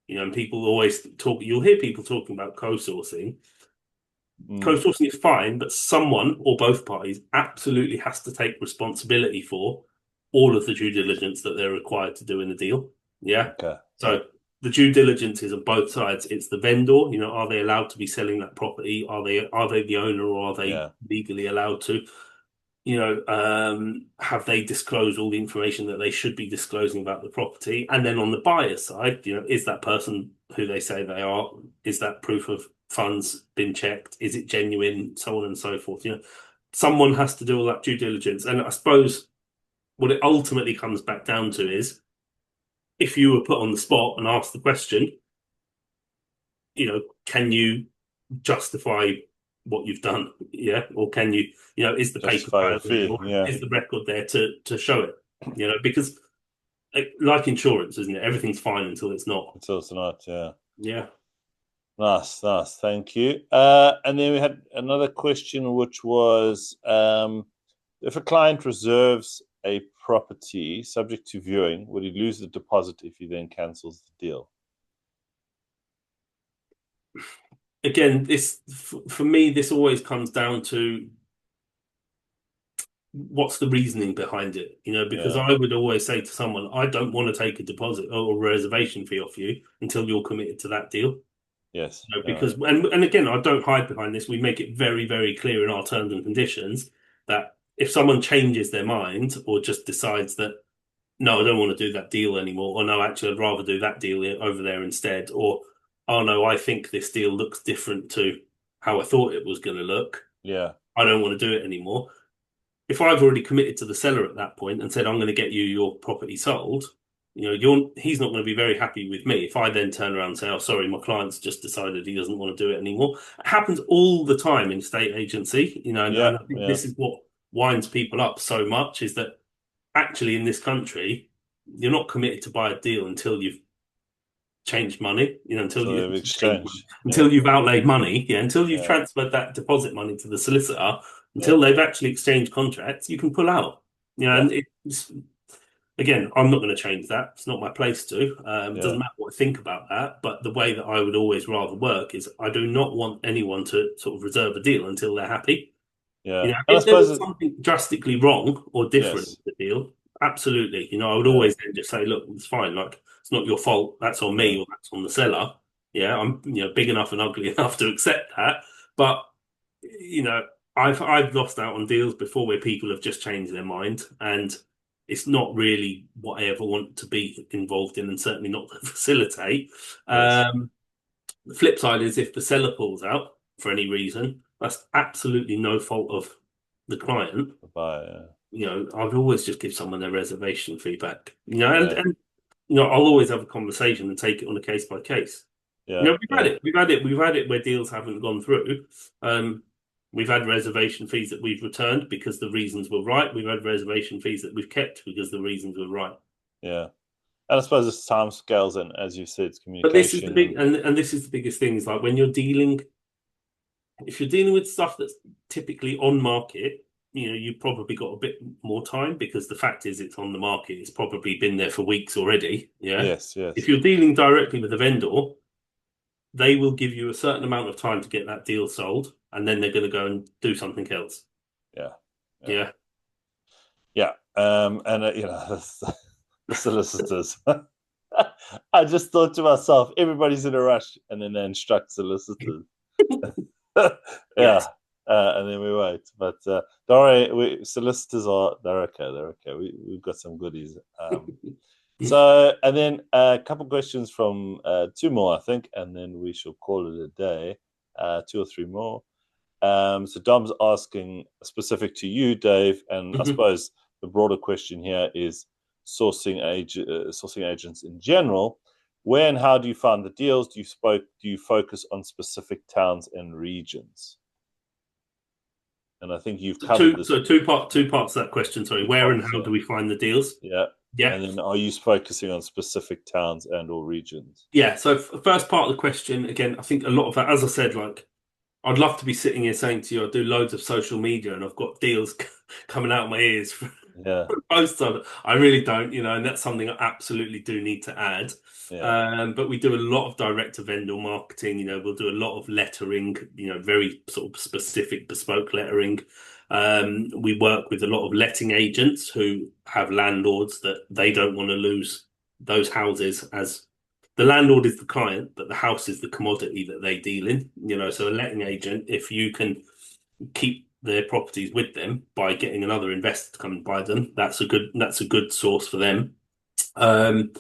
and people always you'll hear people talking about co-sourcing. Mm. Co-sourcing is fine, but someone or both parties absolutely has to take responsibility for all of the due diligence that they're required to do in the deal. Yeah. Okay. Yeah. So the due diligence is on both sides. It's the vendor, are they allowed to be selling that property? Are they the owner, or are they Yeah. legally allowed to? have they disclosed all the information that they should be disclosing about the property? And then on the buyer side, is that person who they say they are, is that proof of funds been checked? Is it genuine? So on and so forth. Someone has to do all that due diligence. And I suppose what it ultimately comes back down to is if you were put on the spot and asked the question, can you justify what you've done? Yeah. Or can you, is the paper Justify trail your there, fee. or Yeah. is the record there to show it? Because like insurance, isn't it? Everything's fine until it's not. Until it's not. Yeah. Yeah. Nice. Thank you. And then we had another question, which was if a client reserves a property subject to viewing, would he lose the deposit if he then cancels the deal? Again, for me, this always comes down to what's the reasoning behind it, because Yeah. I would always say to someone, I don't want to take a deposit or a reservation fee off you until you're committed to that deal. Yes. Because and again, I don't hide behind this. We make it very, very clear in our terms and conditions that if someone changes their mind or just decides that no, I don't want to do that deal anymore, or no, actually, I'd rather do that deal over there instead, or oh no, I think this deal looks different to how I thought it was going to look. Yeah. I don't want to do it anymore. If I've already committed to the seller at that point and said I'm going to get you your property sold, he's not going to be very happy with me. If I then turn around and say, "Oh, sorry, my client's just decided he doesn't want to do it anymore," it happens all the time in state agency. And Yeah. I think Yeah. this is what winds people up so much is that actually in this country, you're not committed to buy a deal until you've changed money, until So you they've exchanged. until you've outlaid money, until you've Yeah. transferred that deposit money to the solicitor, Yeah. until they've actually exchanged contracts, you can pull out. Yeah. And it's again, I'm not going to change that. It's not my place to. It Yeah. doesn't matter what I think about that. But the way that I would always rather work is I do not want anyone to sort of reserve a deal until they're happy. Yeah. And I If there suppose was something drastically wrong or different yes. with the deal, absolutely. I would Yeah. always then just say, look, it's fine. Like, it's not your fault. That's on Yeah. me or that's on the seller. Yeah, I'm, big enough and ugly enough to accept that. But, you know, I've lost out on deals before where people have just changed their mind, and it's not really what I ever want to be involved in, and certainly not to facilitate. Yes. The flip side is if the seller pulls out for any reason, that's absolutely no fault of the client. Bye. I'd always just give someone their reservation feedback. Yeah. And I'll always have a conversation and take it on a case by case. Yeah. Yeah. We've had it where deals haven't gone through. We've had reservation fees that we've returned because the reasons were right. We've had reservation fees that we've kept because the reasons were right. Yeah. And I suppose it's time scales and as you said, it's But this is the communication big, and this is the biggest thing is like when if you're dealing with stuff that's typically on market, you've probably got a bit more time because the fact is it's on the market. It's probably been there for weeks already. Yeah. yes, If yes. you're dealing directly with a vendor, they will give you a certain amount of time to get that deal sold, and then they're going to go and do something else. Yeah. Yeah. Yeah. And the solicitors. I just thought to myself, everybody's in a rush, and then they instruct solicitors. Yeah. Yes. And then we wait. But don't worry, solicitors they're okay. They're okay. We've got some goodies. So, and then a couple questions from two more, I think, and then we shall call it a day. Two or three more. So Dom's asking specific to you, Dave, and I suppose the broader question here is sourcing agents in general. Where and how do you find the deals? Do you focus on specific towns and regions? And I think you've covered this. So two parts to that question. Sorry, where and how do we find the deals? Yeah. Yeah. And then are you focusing on specific towns and or regions? Yeah. So first part of the question, again, I think a lot of that, as I said, like I'd love to be sitting here saying to you, I do loads of social media and I've got deals coming out of my ears for Yeah. posts on it. I really don't, and that's something I absolutely do need to add. Yeah. But we do a lot of direct to vendor marketing. We'll do a lot of lettering, very sort of specific bespoke lettering. We work with a lot of letting agents who have landlords that they don't want to lose those houses as the landlord is the client, but the house is the commodity that they deal in. So a letting agent, if you can keep their properties with them by getting another investor to come and buy them. That's a good source for them. Um,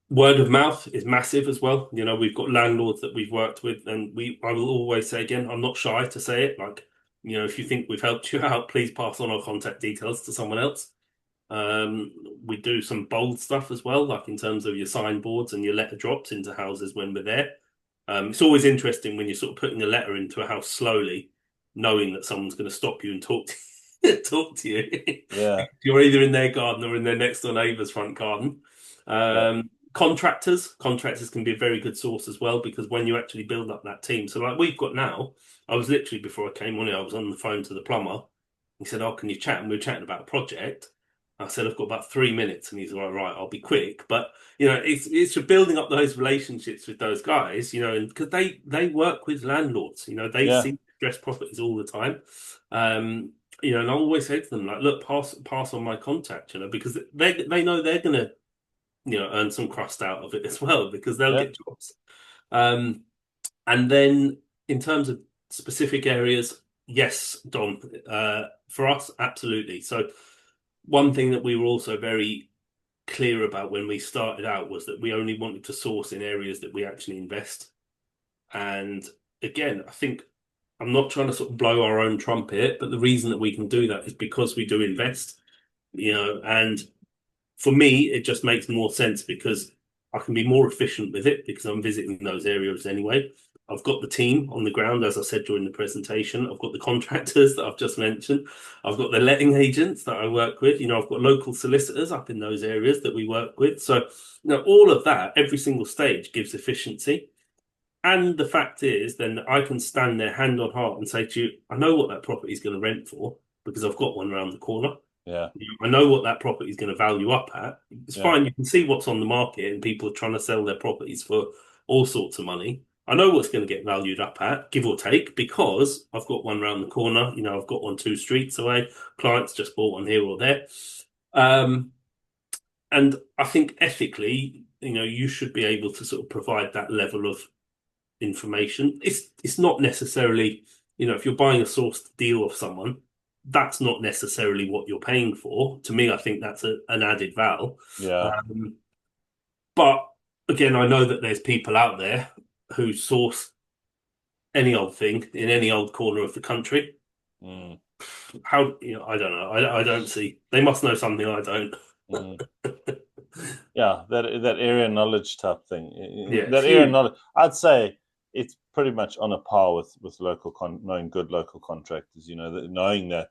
Word of mouth is massive as well. We've got landlords that we've worked with, and I will always say again, I'm not shy to say it. Like, if you think we've helped you out, please pass on our contact details to someone else. We do some bold stuff as well, like in terms of your signboards and your letter drops into houses when we're there. It's always interesting when you're sort of putting a letter into a house slowly, knowing that someone's going to stop you and talk talk to you. Yeah. You're either in their garden or in their next door neighbour's front garden. Yeah. Contractors can be a very good source as well, because when you actually build up that team, so like we've got now, I was literally, before I came on here, I was on the phone to the plumber. He said, "Oh, can you chat?" And we were chatting about a project. I said, "I've got about 3 minutes," and he's like, "Right, I'll be quick." But it's building up those relationships with those guys, and because they work with landlords, they Yeah. see distressed properties all the time. And I always say to them, like, look, pass on my contact, because they know they're gonna, earn some crust out of it as well, because they'll Yeah. get jobs. And then in terms of specific areas, yes, Dom, for us, absolutely. So one thing that we were also very clear about when we started out was that we only wanted to source in areas that we actually invest. And again, I think I'm not trying to sort of blow our own trumpet, but the reason that we can do that is because we do invest, and for me, it just makes more sense because I can be more efficient with it because I'm visiting those areas anyway. I've got the team on the ground, as I said during the presentation. I've got the contractors that I've just mentioned. I've got the letting agents that I work with. I've got local solicitors up in those areas that we work with. So, all of that, every single stage gives efficiency. And the fact is, then I can stand there hand on heart and say to you, I know what that property is going to rent for because I've got one around the corner. Yeah. I know what that property is going to value up at. It's Yeah. fine. You can see what's on the market and people are trying to sell their properties for all sorts of money. I know what's going to get valued up at, give or take, because I've got one around the corner. I've got one 2 streets away. Clients just bought one here or there. And I think ethically, you should be able to sort of provide that level of information. It's not necessarily, if you're buying a sourced deal of someone, that's not necessarily what you're paying for. To me, I think that's an added val. Yeah. But again, I know that there's people out there who source any old thing in any old corner of the country. Mm. How, I don't know. I don't see. They must know something I don't. Mm. Yeah, that area knowledge type thing. Yeah, it's That area huge. knowledge, I'd say it's pretty much on a par with knowing good local contractors. Knowing that,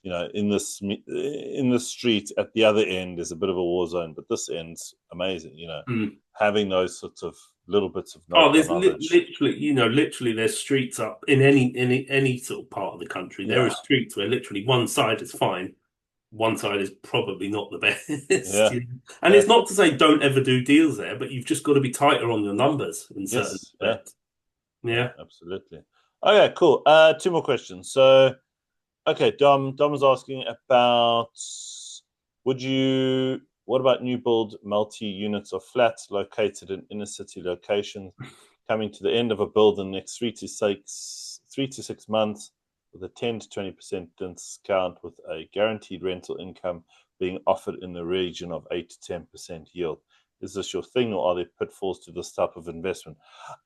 in the street at the other end is a bit of a war zone, but this end's amazing. Mm. Having those sorts of little bits of Oh, there's knowledge. literally, there's streets up in any sort of part of the country. There are Yeah, streets where literally one side is fine, one side is probably not the best. yeah, And yeah. it's not to say don't ever do deals there, but you've just got to be tighter on your numbers in certain Yes, yeah, respects. yeah, Yeah. absolutely. Okay, cool. Two more questions. So, okay, Dom is asking about what about new build multi-units or flats located in inner city locations coming to the end of a build in the next 3 to 6 months with a 10 to 20% discount with a guaranteed rental income being offered in the region of 8 to 10% yield? Is this your thing, or are there pitfalls to this type of investment?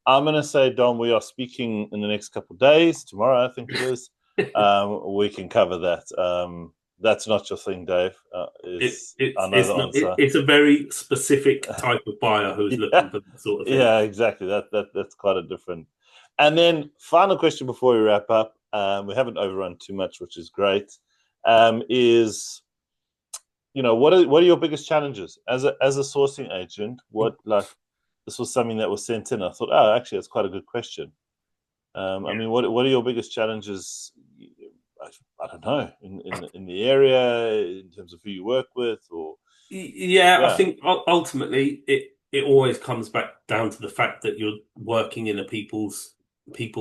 I'm going to say, Dom, we are speaking in the next couple of days. Tomorrow, I think it is. We can cover that. That's not your thing, Dave. I know It's the not, answer. it's a very specific type of buyer who's Yeah, looking for that sort of thing. yeah, exactly. That's quite a different. And then final question before we wrap up. We haven't overrun too much, which is great. Is what are your biggest challenges as a sourcing agent? This was something that was sent in. I thought, oh, actually, that's quite a good question. I mean, what are your biggest challenges? I don't know, in the area, in terms of who you work with, or Yeah, I yeah, think ultimately it always comes back down to the fact that you're working in a people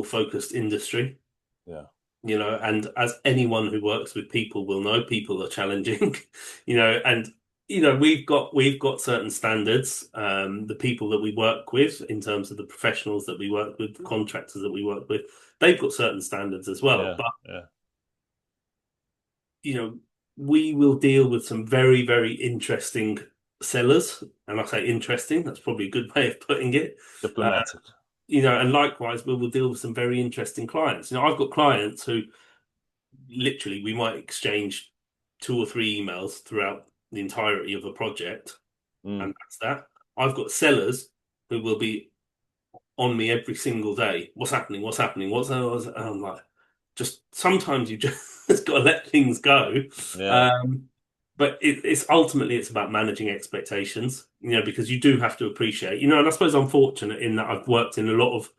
focused industry, yeah, and as anyone who works with people will know, people are challenging, and we've got certain standards. The people that we work with, in terms of the professionals that we work with, the contractors that we work with, they've got certain standards as well. yeah, But yeah, you know, we will deal with some very, very interesting sellers. And I say interesting, that's probably a good way of putting it. Uh, Diplomatic. and likewise, we will deal with some very interesting clients. I've got clients who literally we might exchange two or three emails throughout the entirety of a project, Mm, and that's that. I've got sellers who will be on me every single day. What's happening? What's happening? And I'm like, just sometimes you just got to let things go. yeah. Um, but it's ultimately it's about managing expectations, because you do have to appreciate, and I suppose I'm fortunate in that I've worked in a lot of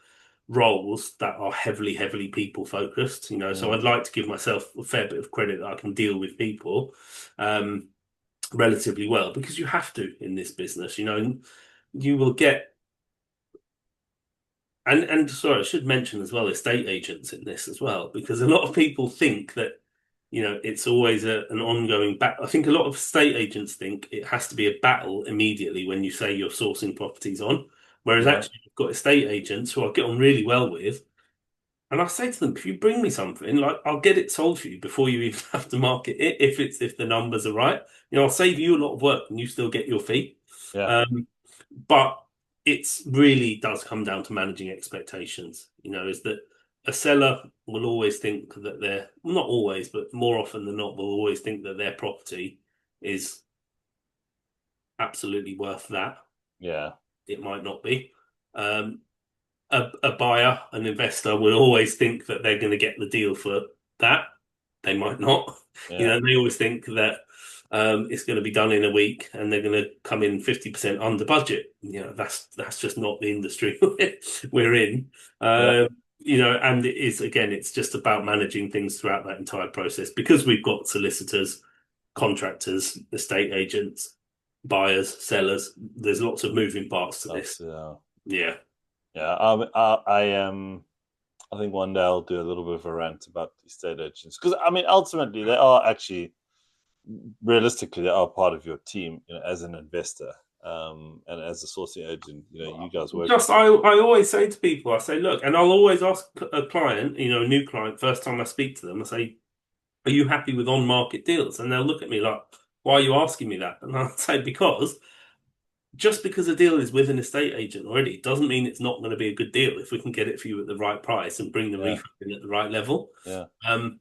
roles that are heavily, heavily people focused, so Mm, I'd like to give myself a fair bit of credit that I can deal with people um, relatively well because you have to in this business, and you will get and sorry, I should mention as well estate agents in this as well, because a lot of people think that, it's always an ongoing battle. I think a lot of estate agents think it has to be a battle immediately when you say you're sourcing properties on, whereas yeah. actually you've got estate agents who I get on really well with. And I say to them, if you bring me something, like I'll get it sold for you before you even have to market it, if the numbers are right. I'll save you a lot of work and you still get your fee. Yeah. But it's really does come down to managing expectations. Is that a seller will always think that well, not always, but more often than not, will always think that their property is absolutely worth that. Yeah. It might not be. Um, a buyer, an investor will always think that they're going to get the deal for that. They might not. Yeah. They always think that it's going to be done in a week and they're going to come in 50% under budget. That's just not the industry we're in. Yeah. And it is again, it's just about managing things throughout that entire process because we've got solicitors, contractors, estate agents, buyers, sellers. There's lots of moving parts to this. That's Yeah. yeah. I think one day I'll do a little bit of a rant about the estate agents because I mean, ultimately, they are actually, realistically, they are part of your team. As an investor, and as a sourcing agent, you guys work. I always say to people, I say, look, and I'll always ask a client, a new client, first time I speak to them, I say, are you happy with on-market deals? And they'll look at me like, why are you asking me that? And I'll say, because just because a deal is with an estate agent already doesn't mean it's not going to be a good deal if we can get it for you at the right price and bring the Yeah. refund in at the right level. Yeah. Um,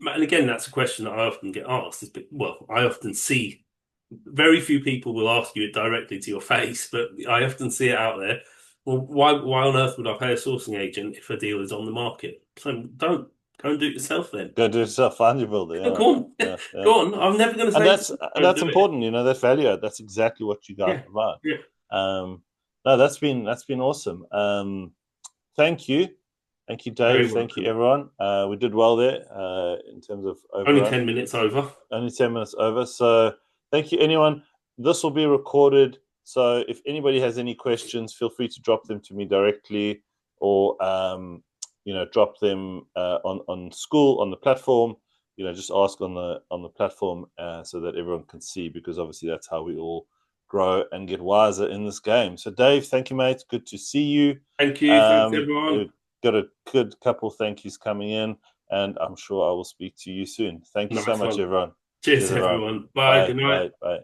and again, that's a question that I often get asked. Well, I often see very few people will ask you it directly to your face, but I often see it out there. Well, why on earth would I pay a sourcing agent if a deal is on the market? So don't go and do it yourself then. Go do yourself, find your builder. Yeah. Go on, Yeah. Yeah. go on. I'm never going to And say that's go and do it. important. That value add. That's exactly what you guys Yeah, provide. yeah. Um, no, that's been awesome. Thank you. Thank you, Very Dave. Thank you, welcome. everyone. We did well there in terms of Only overrun. 10 minutes over. Only 10 minutes over. So thank you, anyone. This will be recorded. So if anybody has any questions, feel free to drop them to me directly or, drop them on school, on the platform. Just ask on the platform so that everyone can see, because obviously that's how we all grow and get wiser in this game. So Dave, thank you, mate. Good to see you. Thank you. Thanks, everyone. We've got a good couple thank yous coming in, and I'm sure I will speak to you soon. Thank you so Nice much, one. everyone. Cheers, Cheers, everyone. everyone. Bye. Bye, Good night. bye, bye.